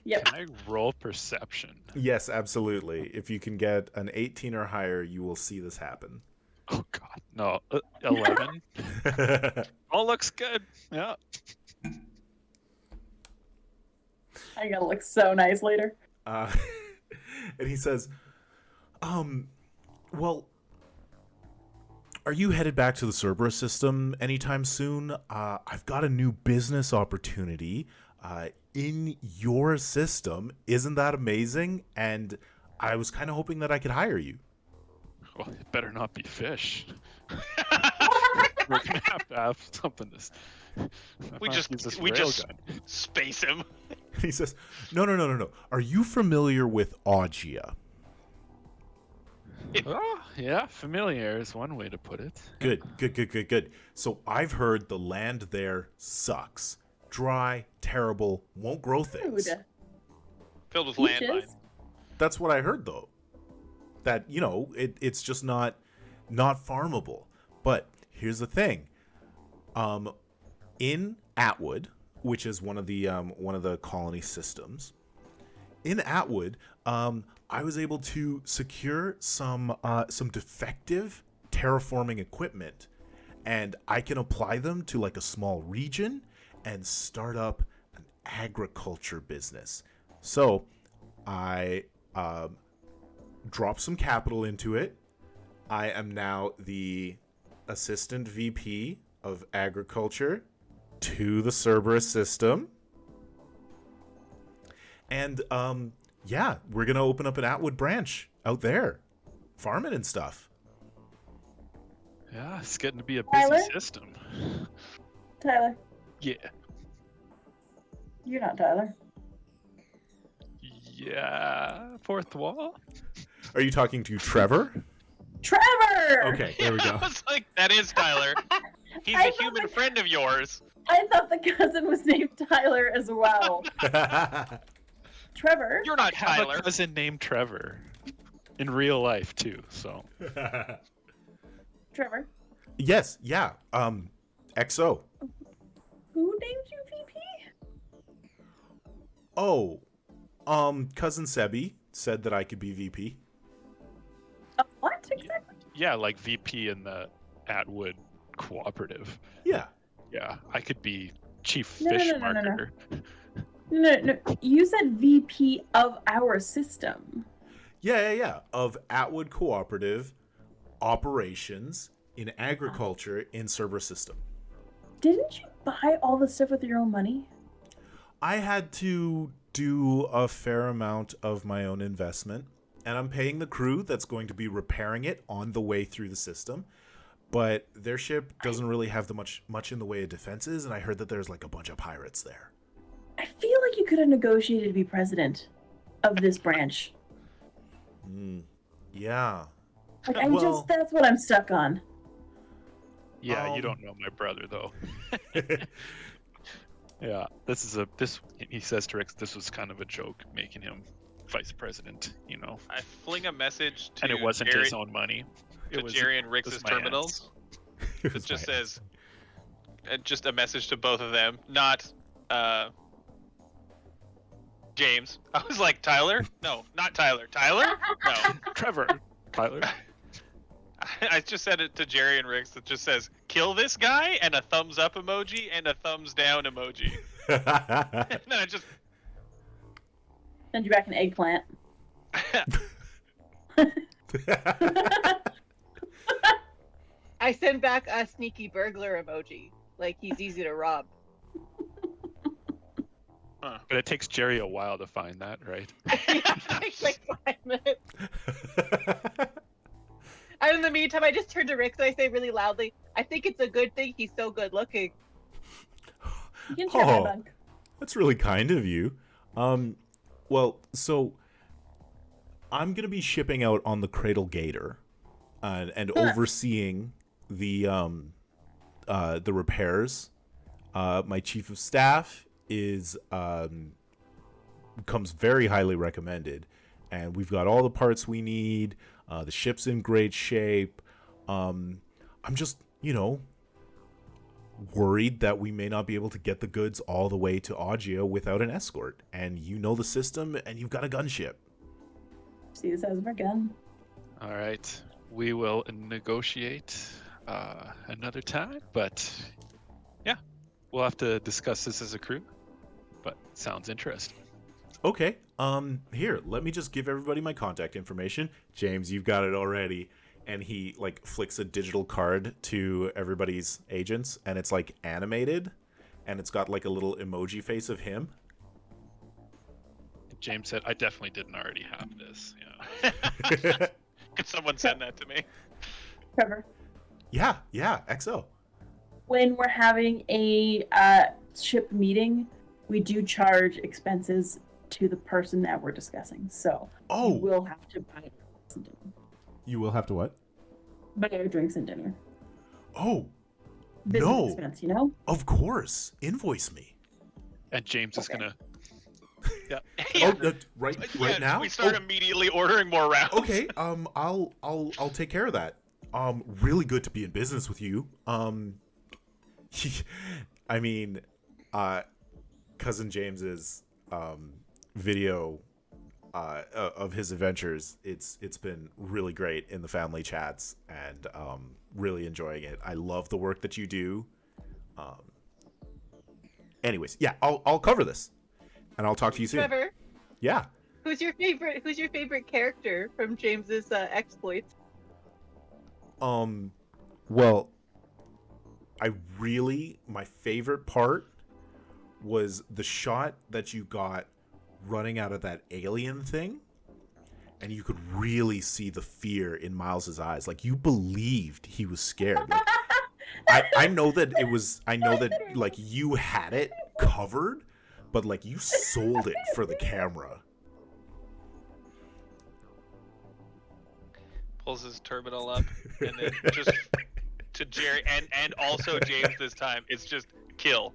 Yep.
Can I roll perception?
Yes, absolutely. If you can get an 18 or higher, you will see this happen.
Oh god, no. 11. All looks good. Yeah.
I gotta look so nice later.
And he says, well, are you headed back to the Cerberus System anytime soon? I've got a new business opportunity in your system. Isn't that amazing? And I was kind of hoping that I could hire you.
Well, it better not be fish. We're gonna have something to.
We just
railgun.
space him.
He says, no. Are you familiar with Augia?
Oh, yeah, familiar is one way to put it.
Good. So I've heard the land there sucks. Dry, terrible, won't grow things.
Dude.
Filled with
Peaches?
landmines.
That's what I heard, though. That, it's just not farmable. But here's the thing. In Atwood, which is one of the colony systems, in Atwood, I was able to secure some defective terraforming equipment, and I can apply them to like a small region and start up an agriculture business. So I drop some capital into it. I am now the assistant VP of agriculture, to the Cerberus System. And, yeah, we're going to open up an Atwood branch out there. Farming and stuff.
Yeah, it's getting to be a busy
Tyler?
system.
Tyler,
Yeah.
you're not Tyler.
Yeah. Fourth wall?
Are you talking to Trevor?
Trevor!
Okay, there we
I
go.
was like, that is Tyler. He's
I
a
thought
human
the-
friend of yours.
I thought the cousin was named Tyler as well. Trevor?
You're not
I have
Tyler.
a cousin named Trevor. In real life, too, so.
Trevor?
Yes, yeah. XO.
Who named you VP?
Oh, cousin Sebi said that I could be VP.
Of what exactly?
Yeah, like VP in the Atwood Cooperative.
Yeah.
Yeah, I could be chief
No, no,
fish
no, no, no, no.
marketer.
No, you said VP of our system.
Yeah. Of Atwood Cooperative operations in agriculture in Cerberus System.
Didn't you buy all the stuff with your own money?
I had to do a fair amount of my own investment, and I'm paying the crew that's going to be repairing it on the way through the system. But their ship doesn't really have much in the way of defenses, and I heard that there's like a bunch of pirates there.
I feel like you could have negotiated to be president of this branch.
Yeah.
Like,
Well-
that's what I'm stuck on.
Yeah, you don't know my brother, though. Yeah, he says to Rick, this was kind of a joke, making him vice president, you know.
I fling a message to
And it wasn't
Jerry,
his own money.
to
It was
Jerry and
it
Rick's
was my
terminals.
It
It
was
just
my
says, just a message to both of them, not James. I was like, Tyler? No, not Tyler. Tyler? No.
Trevor, Tyler.
I just said it to Jerry and Rick's that just says, kill this guy, and a thumbs up emoji, and a thumbs down emoji. And then I just,
Send you back an eggplant.
I send back a sneaky burglar emoji. Like he's easy to rob.
But it takes Jerry a while to find that, right?
Takes like 5 minutes. And in the meantime, I just turn to Rick, so I say really loudly, I think it's a good thing he's so good looking.
You can share my
Oh.
bunk.
That's really kind of you. Well, so I'm gonna be shipping out on the Cradle Gator, and overseeing the repairs. My chief of staff is comes very highly recommended, and we've got all the parts we need. The ship's in great shape. I'm just, worried that we may not be able to get the goods all the way to Augia without an escort. And you know the system, and you've got a gunship.
See the size of our gun.
All right, we will negotiate another time, but yeah, we'll have to discuss this as a crew. But sounds interesting.
Okay. Here, let me just give everybody my contact information. James, you've got it already. And he flicks a digital card to everybody's agents, and it's animated, and it's got a little emoji face of him.
James said, "I definitely didn't already have this."
could someone send that to me?
Trevor,
Yeah, XO.
when we're having a ship meeting, we do charge expenses to the person that we're discussing. So
Oh,
you will have to buy drinks and dinner.
you will have to what?
Buy our drinks and dinner.
Oh,
Business
No.
expense,
of course. Invoice me.
And James is
Okay.
gonna.
Yeah.
Oh, right
Yeah,
now?
We start immediately ordering more rounds.
Okay, I'll take care of that. Really good to be in business with you. I mean, cousin James's video of his adventures, it's been really great in the family chats, and really enjoying it. I love the work that you do. Anyways, yeah, I'll cover this, and I'll talk to you soon.
Trevor,
Yeah.
who's your favorite character from James's exploits?
Well, my favorite part was the shot that you got running out of that alien thing, and you could really see the fear in Miles's eyes. Like, you believed he was scared. Like, I know that like you had it covered, but like you sold it for the camera.
Pulls his terminal up, and then just to Jerry and also James this time. It's just kill.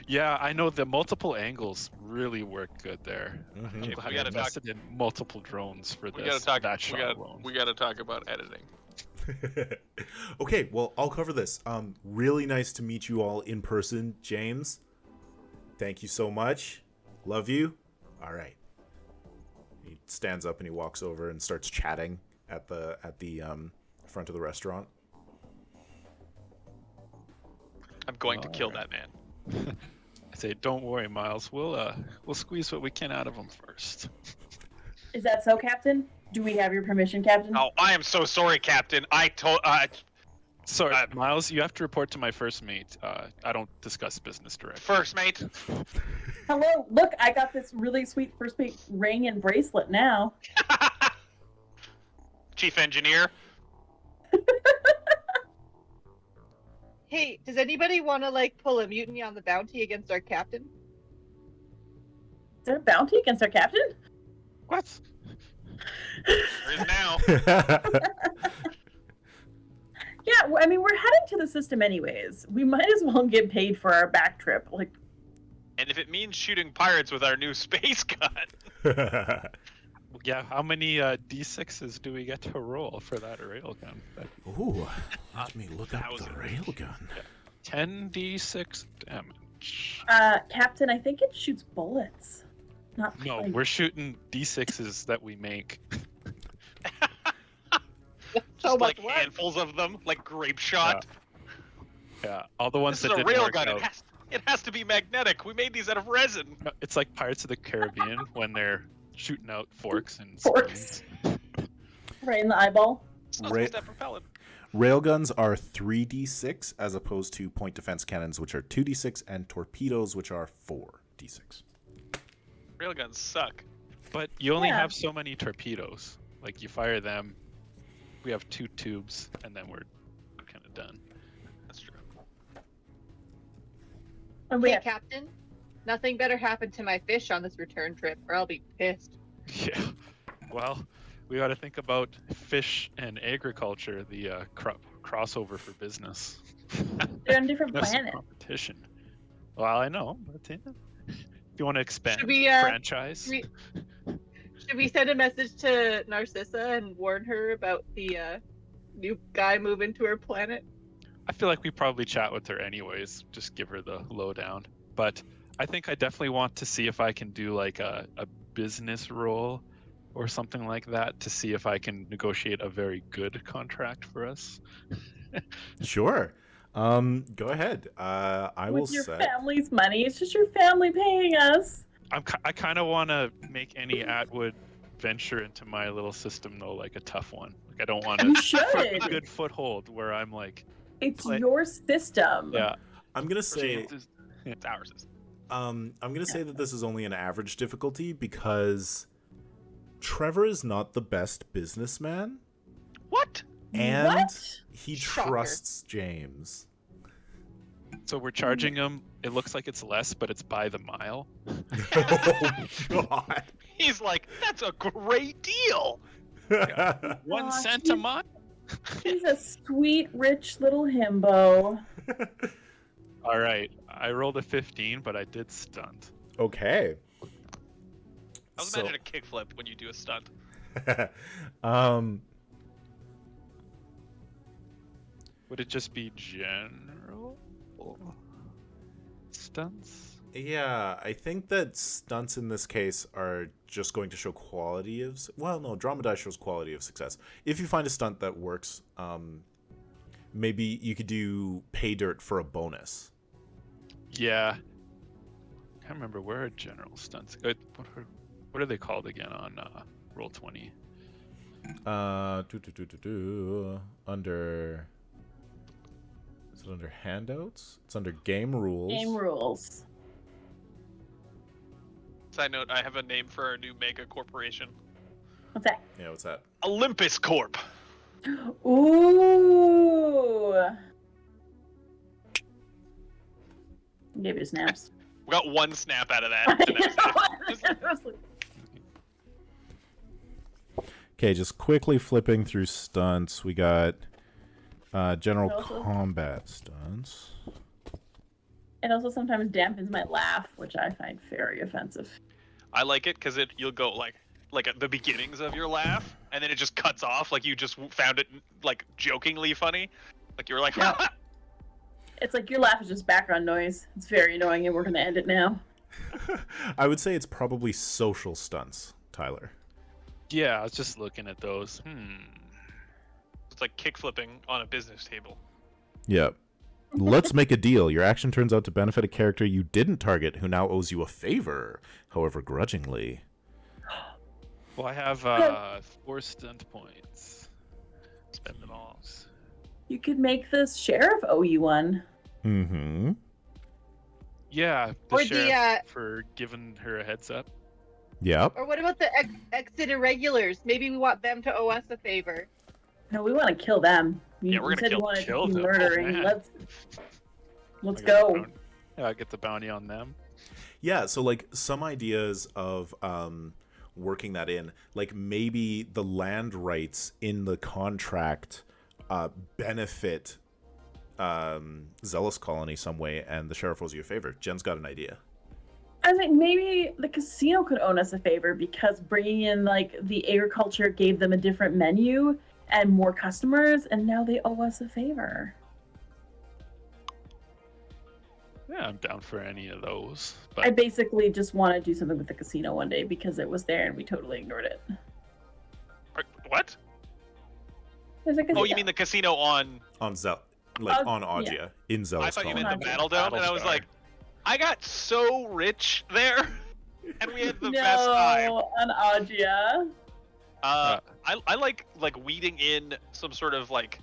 Yeah, I know the multiple angles really work good there.
Mhm.
I'm glad we invested in multiple drones for this.
We gotta talk.
That shot alone.
We gotta talk about editing.
Okay, well, I'll cover this. Really nice to meet you all in person, James. Thank you so much. Love you. All right. He stands up and he walks over and starts chatting at the front of the restaurant.
I'm going to kill that man.
I say, don't worry, Miles. We'll squeeze what we can out of him first.
Is that so, Captain? Do we have your permission, Captain?
Oh, I am so sorry, Captain.
Sorry, Miles. You have to report to my first mate. I don't discuss business directly.
First mate.
Hello, look, I got this really sweet first mate ring and bracelet now.
Chief engineer.
Hey, does anybody want to like pull a mutiny on the bounty against our captain?
Is there a bounty against our captain?
What?
There is now.
Yeah, I mean, we're heading to the system anyways. We might as well get paid for our back trip. Like,
And if it means shooting pirates with our new space gun.
Yeah, how many D6s do we get to roll for that railgun?
Ooh, let me look up the railgun.
10 D6 damage.
Captain, I think it shoots bullets. Not
No,
like...
we're shooting D6s that we make.
So
Just
much
like
work.
handfuls of them, like grape shot.
Yeah, all the ones
This is
that
a
didn't work
railgun.
out.
It has to be magnetic. We made these out of resin.
It's like Pirates of the Caribbean when they're shooting out forks and
Forks.
spoons.
Right in the eyeball.
It's not
Ra-
supposed to have propellant.
Railguns are 3d6 as opposed to point defense cannons, which are 2d6, and torpedoes, which are 4d6.
Railguns suck.
But you only
Yeah.
have so many torpedoes. Like, you fire them, we have 2 tubes, and then we're kind of done.
That's true.
And we
Hey,
have...
Captain, nothing better happened to my fish on this return trip, or I'll be pissed.
Yeah. Well, we got to think about fish and agriculture, the crossover for business.
They're on different
That's some
planets.
competition. Well, I know, but if you want to expand
Should we,
franchise,
Should we send a message to Narcissa and warn her about the new guy moving to her planet?
I feel like we probably chat with her anyways. Just give her the lowdown. But I think I definitely want to see if I can do like a business role or something like that to see if I can negotiate a very good contract for us.
Sure. Go ahead. I will
With your
set.
family's money. It's just your family paying us.
I kind of want to make any Atwood venture into my little system though like a tough one. Like I don't want
You
to
should.
a good foothold where I'm like,
It's
Like-
your system.
yeah.
I'm gonna say.
It's our system.
I'm gonna say that this is only an average difficulty because Trevor is not the best businessman,
What?
and
What?
he
Shocker.
trusts James.
So we're charging them. It looks like it's less, but it's by the mile.
Oh God!
He's like, that's a great deal.
1
Aw,
cent a
he's-
month.
He's a sweet, rich little himbo.
All right, I rolled a 15, but I did stunt.
Okay.
I was imagining a kickflip when you do a stunt.
Would it just be general stunts?
Yeah, I think that stunts in this case are just going to show quality of... Well, no, drama die shows quality of success. If you find a stunt that works, maybe you could do pay dirt for a bonus.
Yeah. I can't remember where general stunts. What are they called again on Roll20?
Under. Is it under handouts? It's under game rules.
Game rules.
Side note: I have a name for our new mega corporation.
What's that?
Yeah, what's that?
Olympus Corp.
Ooh. Gave you snaps.
We got one snap out of that. and that's it.
Okay, just quickly flipping through stunts. We got general
Also-
combat stunts.
It also sometimes dampens my laugh, which I find very offensive.
I like it because you'll go like at the beginnings of your laugh, and then it just cuts off. Like you just found it like jokingly funny. Like you were like,
Yeah. It's like your laugh is just background noise. It's very annoying, and we're gonna end it now.
I would say it's probably social stunts, Tyler.
Yeah, I was just looking at those.
It's like kick flipping on a business table.
Yep. Let's make a deal. Your action turns out to benefit a character you didn't target who now owes you a favor, however grudgingly.
Well, I have 4 stunt points. Spend them all.
You could make the sheriff owe you one.
Mm-hmm.
Yeah,
Or
the
the,
sheriff for giving her a heads up.
Yep.
Or what about the exit irregulars? Maybe we want them to owe us a favor.
No, we want to kill them.
Yeah, we're gonna
you wanted
kill
to
them.
keep
Oh,
murdering.
man.
Let's
I get the
go.
bounty- Yeah, I get the bounty on them.
Yeah, so like some ideas of working that in, like maybe the land rights in the contract benefit Zealous Colony some way, and the sheriff owes you a favor. Jen's got an idea.
I think maybe the casino could own us a favor because bringing in like the agriculture gave them a different menu and more customers, and now they owe us a favor.
Yeah, I'm down for any of those.
I
But
basically just want to do something with the casino one day because it was there and we totally ignored it.
What?
There's a casino.
Oh, you mean the casino on?
On on
Yeah.
Agia in Zealous
I thought you
Colony.
meant the
Colony.
Battle Dome, and I was
Battlestar.
like, I got so rich there, and we had the best time.
No, on Agia.
I like weeding in some sort of like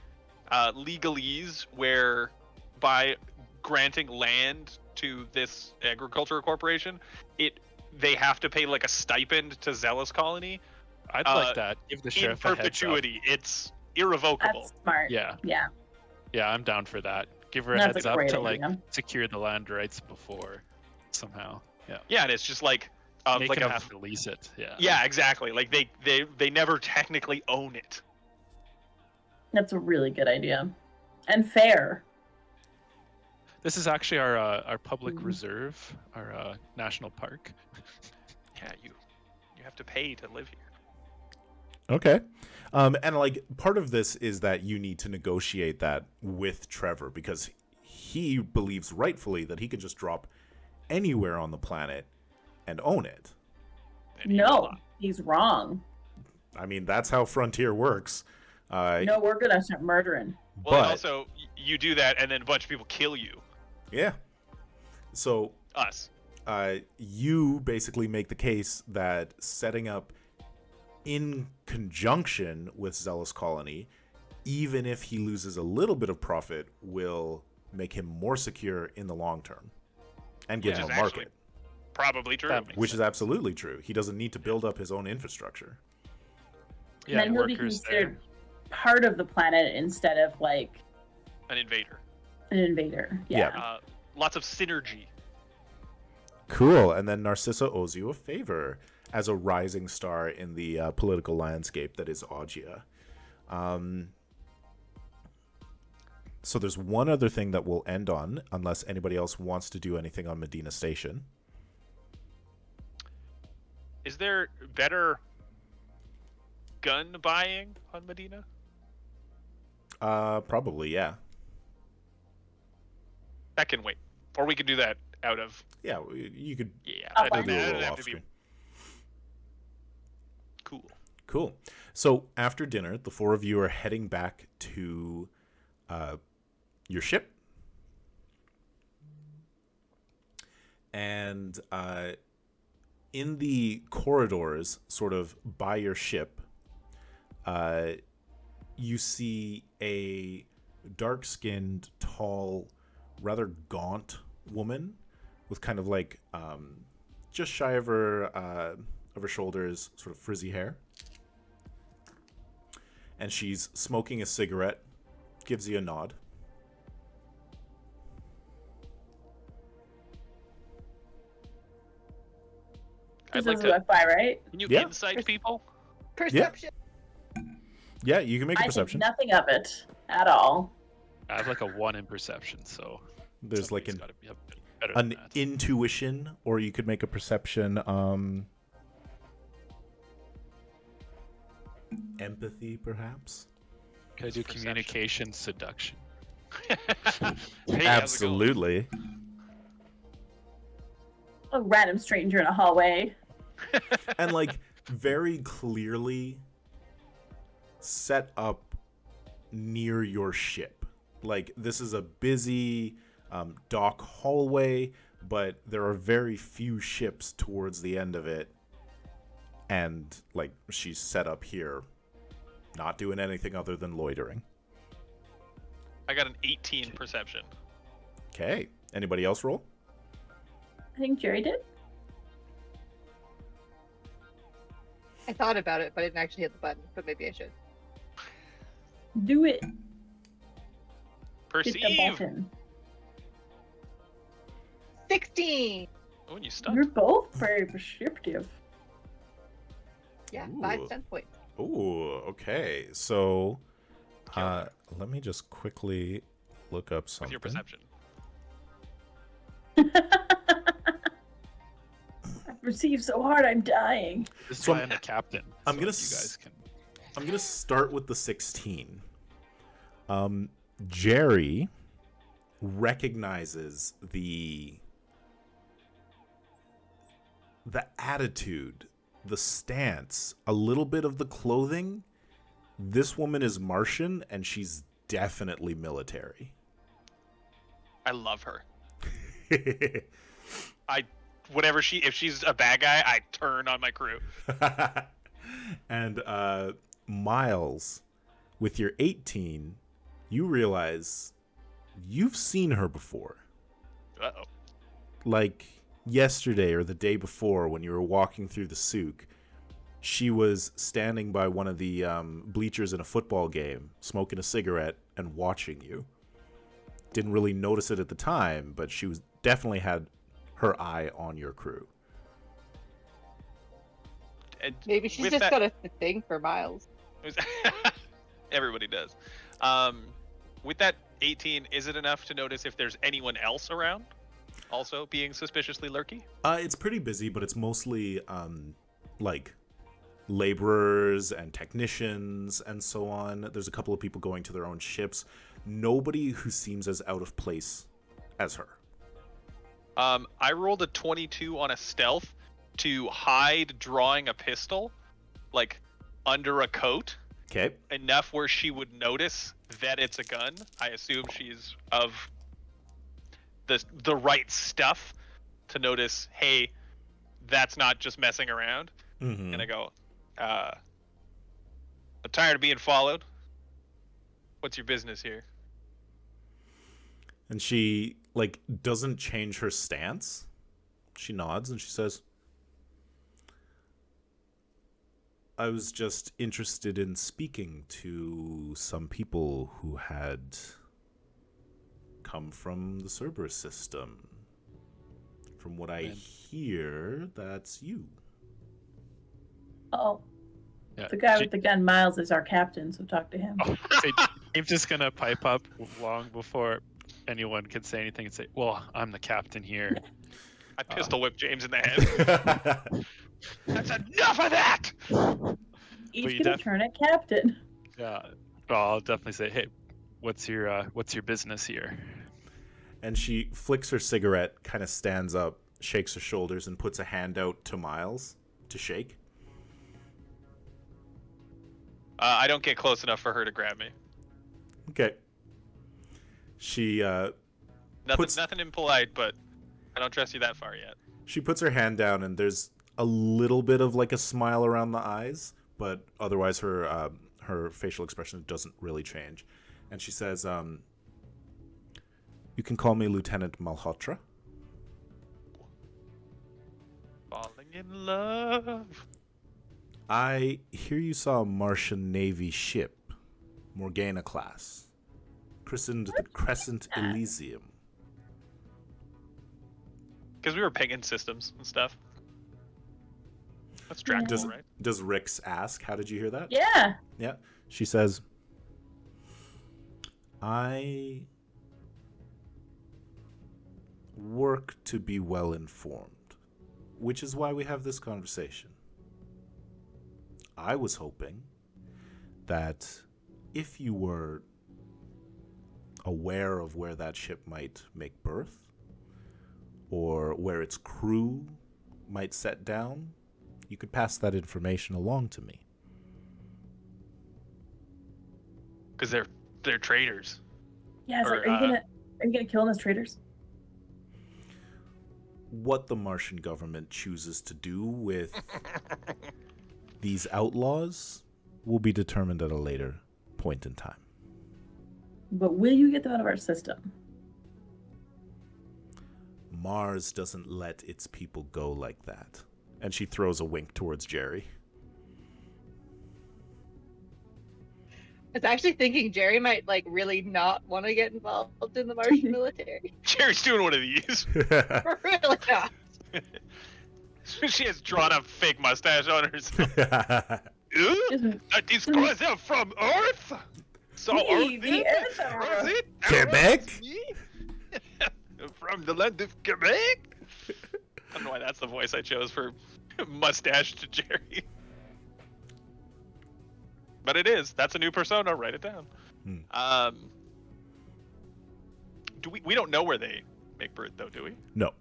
legalese where by granting land to this agriculture corporation, they have to pay like a stipend to Zealous Colony
I'd like that. Give the
in
sheriff a heads up.
perpetuity. It's irrevocable.
That's smart.
Yeah,
Yeah.
yeah, I'm down for that. Give her a
That's
heads
a
up
great
to like
idea.
secure the land rights before somehow. Yeah,
Yeah, and it's just like
make
like
him
a
have to lease it. Yeah.
yeah, exactly. Like they never technically own it.
That's a really good idea. And fair.
This is actually our public
Mhm.
reserve, our national park.
Yeah, you have to pay to live here.
Okay. And like part of this is that you need to negotiate that with Trevor because he believes rightfully that he could just drop anywhere on the planet and own it.
And he will
No,
not.
he's wrong.
I mean, that's how Frontier works.
No, we're gonna start murdering.
Well, and
but
also you do that, and then a bunch of people kill you.
yeah. So
Us.
you basically make the case that setting up in conjunction with Zealous Colony, even if he loses a little bit of profit, will make him more secure in the long term and give
Which
him a
is
market,
actually Probably true.
That makes
which is absolutely true. He doesn't need to build up his own infrastructure.
Yeah,
and then he'll be
workers
considered
there.
part of the planet instead of like
An invader.
an invader. Yeah.
Yeah.
Lots of synergy.
Cool. And then Narcissa owes you a favor as a rising star in the political landscape that is Agia. So there's one other thing that we'll end on, unless anybody else wants to do anything on Medina Station.
Is there better gun buying on Medina?
Probably, yeah.
That can wait. Or we could do that out of.
Yeah, you could
Yeah,
I'll
that
find
do a
doesn't
little
have
off
to be
screen.
cool.
Cool. So after dinner, the four of you are heading back to your ship. And in the corridors, sort of by your ship, you see a dark-skinned, tall, rather gaunt woman with kind of like just shy of her shoulders, sort of frizzy hair. And she's smoking a cigarette, gives you a nod.
I'd
This
like
is
to.
Wi Fi, right?
Can you
Yeah.
insight people?
Perception.
Yeah, you can make a
I
perception.
think nothing of it at all.
I have like a 1 in perception, so
There's like
somebody's gotta be better than
an
that.
intuition, or you could make a perception. Empathy, perhaps.
Can I do
Perception.
communication seduction?
Hey, how's it going?
Absolutely.
A random stranger in a hallway.
And like very clearly set up near your ship. Like this is a busy dock hallway, but there are very few ships towards the end of it. And like she's set up here, not doing anything other than loitering.
I got an 18 perception.
Okay. Anybody else roll?
I think Jerry did.
I thought about it, but I didn't actually hit the button. But maybe I should.
Do it. Hit the
Perceive.
button.
16.
Oh, and you stuck.
You're both very prescriptive.
Yeah,
Ooh.
5 sense points.
Ooh, okay. So
Killer.
let me just quickly look up
With
something.
your perception.
I perceive so hard I'm dying.
This is
So
why I'm the captain.
I'm
so
gonna
you guys can.
I'm gonna start with the 16. Jerry recognizes the attitude, the stance, a little bit of the clothing. This woman is Martian, and she's definitely military.
I love her. If she's a bad guy, I turn on my crew.
And Miles, with your 18, you realize you've seen her before.
Uh-oh.
Like yesterday or the day before when you were walking through the souk, she was standing by one of the bleachers in a football game, smoking a cigarette and watching you. Didn't really notice it at the time, but she was definitely had her eye on your crew.
And
Maybe she's
with
just
that-
got a thing for Miles.
Everybody does. With that 18, is it enough to notice if there's anyone else around also being suspiciously lurky?
It's pretty busy, but it's mostly like laborers and technicians and so on. There's a couple of people going to their own ships. Nobody who seems as out of place as her.
I rolled a 22 on a stealth to hide drawing a pistol, like under a coat,
Okay.
enough where she would notice that it's a gun. I assume she's of the right stuff to notice, hey, that's not just messing around.
Mm-hmm.
And I go, I'm tired of being followed. What's your business here?
And she like doesn't change her stance. She nods and she says, I was just interested in speaking to some people who had come from the Cerberus System. From what I
Man.
hear, that's you.
Oh,
Yeah,
the guy
she-
with the gun, Miles, is our captain, so talk to him.
Oh, say, James just gonna pipe up long before anyone can say anything and say, "Well, I'm the captain here."
I pistol whip James in the head. That's enough of that!
He's
you
gonna turn it captain.
Yeah, well, I'll definitely say, "Hey, what's your business here?"
And she flicks her cigarette, kind of stands up, shakes her shoulders, and puts a hand out to Miles to shake.
I don't get close enough for her to grab me.
Okay. She
Nothing impolite, but I don't trust you that far yet.
she puts her hand down, and there's a little bit of like a smile around the eyes, but otherwise her her facial expression doesn't really change. And she says, you can call me Lieutenant Malhotra.
Falling in love.
I hear you saw a Martian Navy ship, Morgana class, christened the Crescent Elysium.
Because we were pinging systems and stuff. That's trackable, right?
Does Rix ask, how did you hear that?
Yeah.
Yeah. She says, I work to be well informed, which is why we have this conversation. I was hoping that if you were aware of where that ship might make berth, or where its crew might set down, you could pass that information along to me.
Because they're traitors.
Yeah, it's
Or,
like, are you gonna kill them as traitors?
What the Martian government chooses to do with these outlaws will be determined at a later point in time.
But will you get them out of our system?
Mars doesn't let its people go like that. And she throws a wink towards Jerry.
I was actually thinking Jerry might like really not want to get involved in the Martian military.
Jerry's doing one of these.
Really not.
She has drawn a fake mustache on herself. These guys are from Earth? So
Me,
Earth
the
is?
Earth.
Earth it?
Quebec?
Earth me? From the land of Quebec? I don't know why that's the voice I chose for mustached Jerry. But it is. That's a new persona. Write it down. We don't know where they make birth though, do we?
No.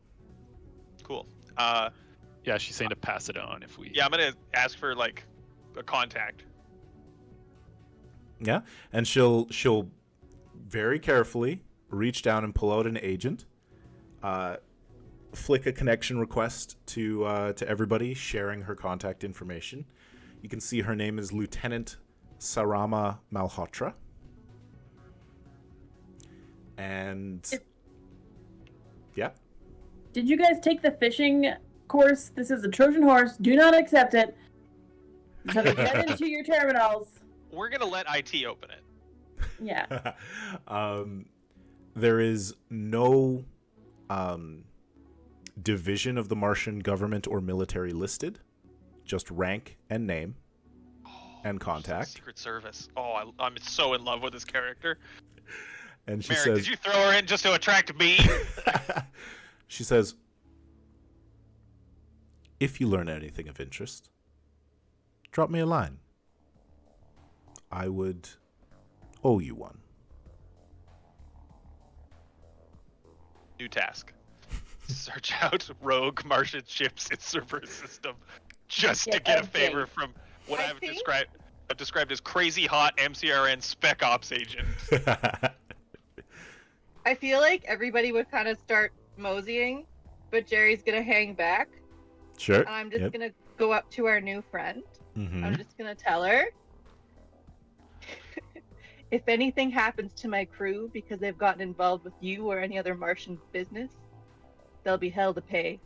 Cool.
Yeah, she's saying to pass it on if we.
Yeah, I'm gonna ask for like a contact.
Yeah, and she'll very carefully reach down and pull out an agent, flick a connection request to everybody, sharing her contact information. You can see her name is Lieutenant Sarama Malhotra. And yeah.
Did you guys take the fishing course? This is a Trojan horse. Do not accept it. You have to get into your terminals.
We're gonna let IT open it.
Yeah.
There is no division of the Martian government or military listed, just rank and name and contact.
Secret Service. Oh, I'm so in love with this character.
And she
Merrick,
says,
did you throw her in just to attract me?
she says, if you learn anything of interest, drop me a line. I would owe you one.
New task. Search out rogue Martian ships in Cerberus System just to get a favor from what I've described as crazy hot MCRN spec ops agent.
I feel like everybody would kind of start moseying, but Jerry's gonna hang back.
Sure.
And I'm just gonna go up to our new friend.
Mm-hmm.
I'm just gonna tell her, if anything happens to my crew because they've gotten involved with you or any other Martian business, they'll be hell to pay.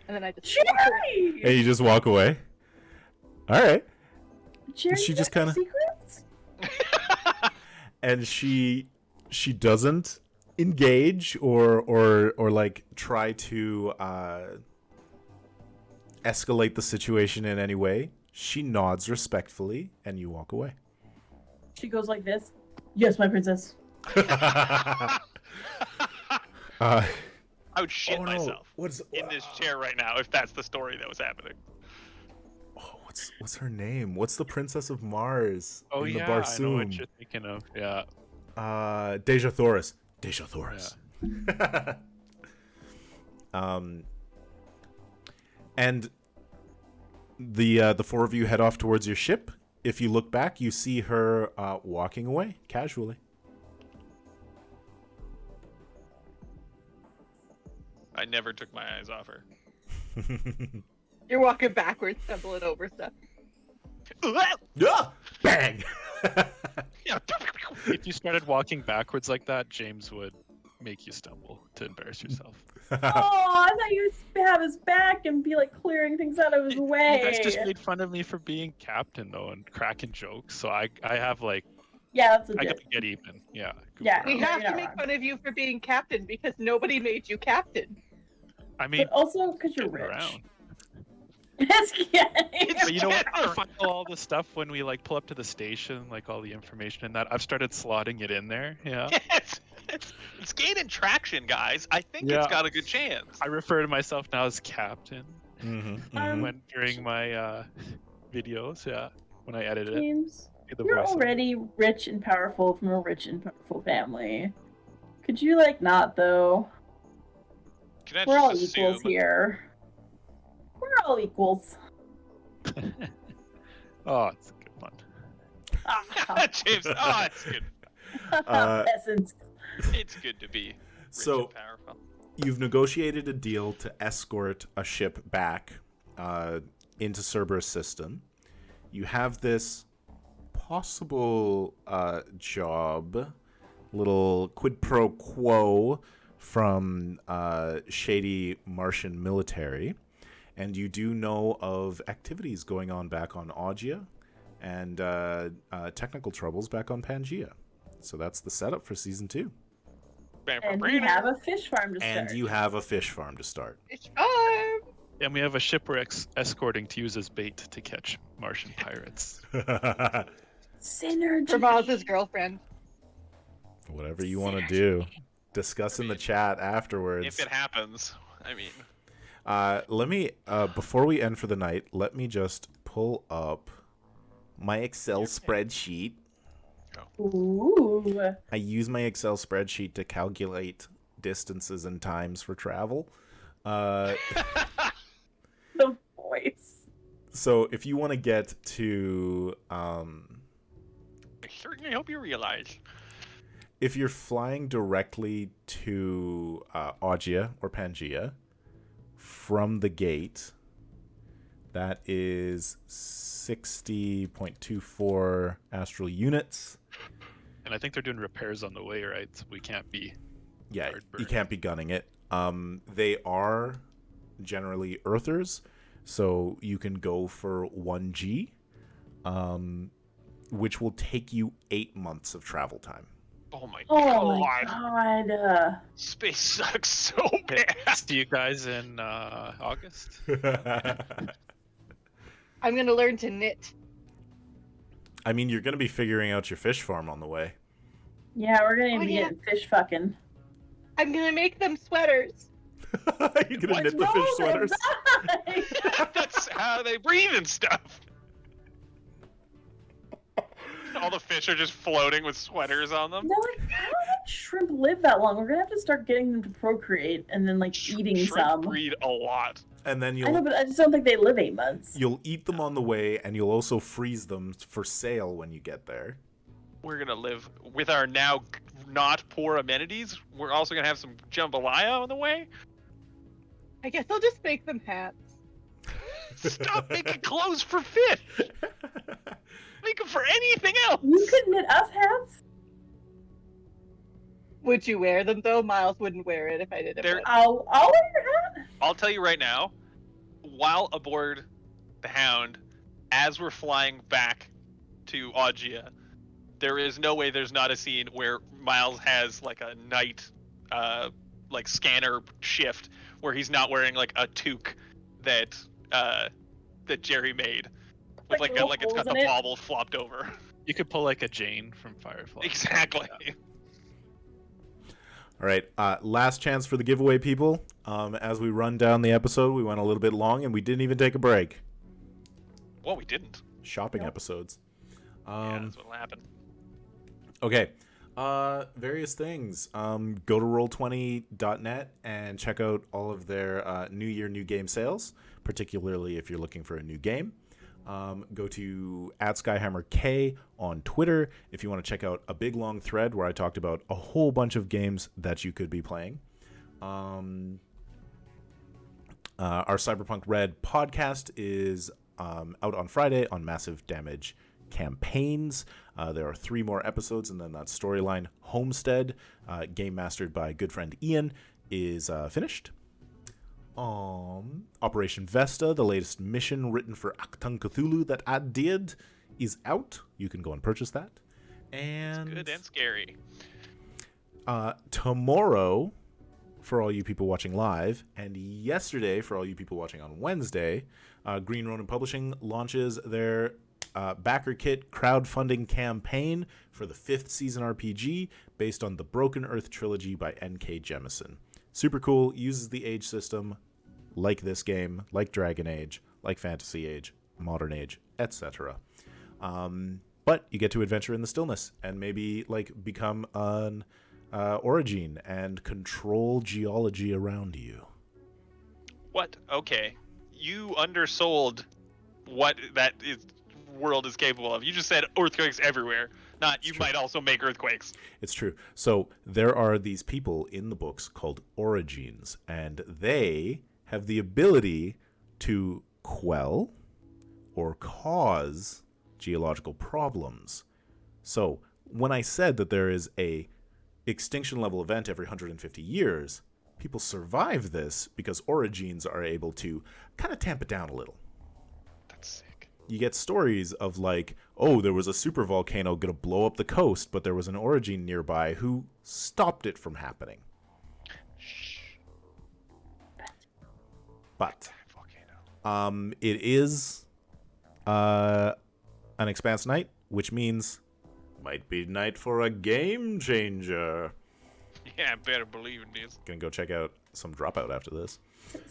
And then I just
Jerry!
And you just walk away. All right.
Jerry,
She
you
just
got
kinda-
secrets?
And she doesn't engage or like try to escalate the situation in any way. She nods respectfully and you walk away.
She goes like this. Yes, my princess.
I would shit myself in this chair right now if that's the story that was happening.
Oh, what's her name? What's the Princess of Mars?
Oh
in
yeah,
the
I know
Barsoom?
what you're thinking of. Yeah.
Deja Thoris. Deja Thoris. And the four of you head off towards your ship. If you look back, you see her walking away casually.
I never took my eyes off her.
You're walking backwards, stumbling over stuff.
Yeah! Bang!
Yeah.
If you started walking backwards like that, James would make you stumble to embarrass yourself.
Oh, I thought you would have his back and be like clearing things out of his way.
You guys just made fun of me for being captain though and cracking jokes, so I have like
Yeah, that's
I
legit.
gotta get even. Yeah.
Yeah.
We
No,
have
you're
to
not
make
wrong.
fun of you for being captain because nobody made you captain.
I mean,
But also because you're
getting
rich.
around.
It's
But you know what?
Getting
I find all the stuff when we like pull up to the station, like all the information in that. I've started slotting it in there. Yeah.
It's gaining traction, guys. I think
Yeah.
it's got a good chance.
I refer to myself now as captain
Mm-hmm,
when during my videos. Yeah, when I edit it.
James,
The
you're
voice.
already rich and powerful from a rich and powerful family. Could you like not though?
Can I
We're all
just
equals
assume?
here. We're all equals.
Oh, it's good fun.
Ah,
James, oh, it's good.
Essence.
It's good to be rich
So-
and powerful.
You've negotiated a deal to escort a ship back into Cerberus System. You have this possible job, little quid pro quo from shady Martian military, and you do know of activities going on back on Augia and technical troubles back on Pangea. So that's the setup for Season 2.
And we have a fish farm to
And
start.
you have a fish farm to start.
It's fun.
And we have a ship we're escorting to use as bait to catch Martian pirates.
Synergy.
For Miles's girlfriend.
Whatever you want to do. Discuss in the chat afterwards.
If it happens, I mean,
Let me, before we end for the night, let me just pull up my Excel spreadsheet.
Ooh.
I use my Excel spreadsheet to calculate distances and times for travel.
The voice.
So if you want to get to,
I certainly hope you realize.
if you're flying directly to Augia or Pangea from the gate, that is 60.24 astral units.
And I think they're doing repairs on the way, right? So we can't be.
Yeah,
hard
you
burn.
can't be gunning it. They are generally Earthers, so you can go for 1G, which will take you 8 months of travel time.
Oh my
Oh
god.
my god.
Space sucks so bad.
See you guys in August.
I'm gonna learn to knit.
I mean, you're going to be figuring out your fish farm on the way.
Yeah, we're gonna
Oh,
be
yeah.
getting fish fucking.
I'm gonna make them sweaters.
You're going to knit the
Roll
fish
them
sweaters?
die.
That's how they breathe and stuff. All the fish are just floating with sweaters on them.
No, like, I don't think shrimp live that long. We're gonna have to start getting them to procreate and then like eating
Shrimp
some.
breed a lot.
And then
I know,
you'll
but I just don't think they live 8 months.
you'll eat them on the way, and you'll also freeze them for sale when you get there.
We're gonna live with our now not poor amenities. We're also gonna have some jambalaya on the way.
I guess I'll just make them hats.
Stop making clothes for fish. Make them for anything else.
You could knit us hats.
Would you wear them though? Miles wouldn't wear it if I did it.
They're-
I'll wear your hat.
I'll tell you right now, while aboard the Hound, as we're flying back to Augia, there is no way there's not a scene where Miles has like a night like scanner shift where he's not wearing like a toque that that Jerry made with
Like
like
little
it's got
holes
the
in it?
bauble flopped over.
You could pull like a Jane from Firefly.
Exactly.
All right, last chance for the giveaway, people. As we run down the episode, we went a little bit long, and we didn't even take a break.
Well, we didn't.
Shopping
Nope.
episodes.
Yeah, that's what'll happen.
Okay. Various things. Go to roll20.net and check out all of their New Year, New Game sales, particularly if you're looking for a new game. Go to @SkyhammerK on Twitter if you want to check out a big long thread where I talked about a whole bunch of games that you could be playing. Our Cyberpunk Red podcast is out on Friday on Massive Damage Campaigns. There are 3 more episodes, and then that storyline, Homestead, game mastered by good friend Ian, is finished. Operation Vesta, the latest mission written for Actung Cthulhu that I did, is out. You can go and purchase that. And
It's good and scary.
Tomorrow, for all you people watching live, and yesterday for all you people watching on Wednesday, Green Ronin Publishing launches their backer kit crowdfunding campaign for the 5th season RPG based on the Broken Earth trilogy by N.K. Jemisin. Super cool, uses the age system like this game, like Dragon Age, like Fantasy Age, Modern Age, etc. But you get to adventure in the stillness and maybe like become an origin and control geology around you.
What? Okay. You undersold what that world is capable of. You just said earthquakes everywhere. Not you might also make earthquakes.
It's true. So there are these people in the books called origins, and they have the ability to quell or cause geological problems. So when I said that there is a extinction level event every 150 years, people survive this because origins are able to kind of tamp it down a little.
That's sick.
You get stories of like, oh, there was a super volcano going to blow up the coast, but there was an origin nearby who stopped it from happening. But it is an Expanse night, which means might be night for a game changer.
Yeah, I better believe it is.
Gonna go check out some Dropout after this.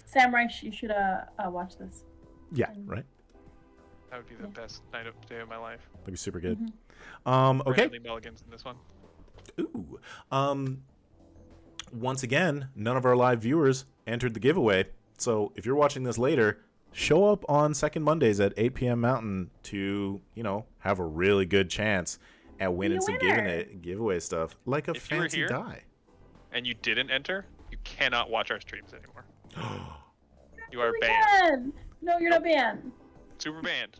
Samurai, you should watch this.
Yeah, right?
That would be the best day of my life.
That'd be super good.
Mm-hmm.
Okay.
Bradley Mulligan's in this one.
Ooh. Once again, none of our live viewers entered the giveaway. So if you're watching this later, show up on second Mondays at 8 p.m. Mountain to, have a really good chance at winning some giveaway stuff, like a
If you were
fancy
here,
die.
And you didn't enter, you cannot watch our streams anymore. You are
Oh my
banned.
God. No, you're not banned.
Super banned.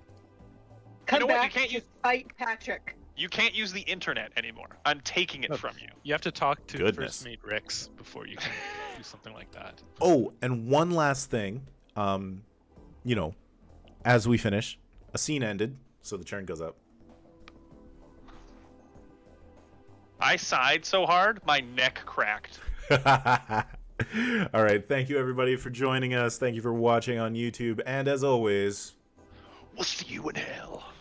Come
know what? You
back
can't
to
use-
fight Patrick.
You can't use the internet anymore. I'm taking it from you.
You have to talk to
Goodness.
First Mate Rex before you can do something like that.
Oh, and one last thing. As we finish, a scene ended, so the churn goes up.
I sighed so hard, my neck cracked.
All right. Thank you, everybody, for joining us. Thank you for watching on YouTube. And as always,
We'll see you in hell.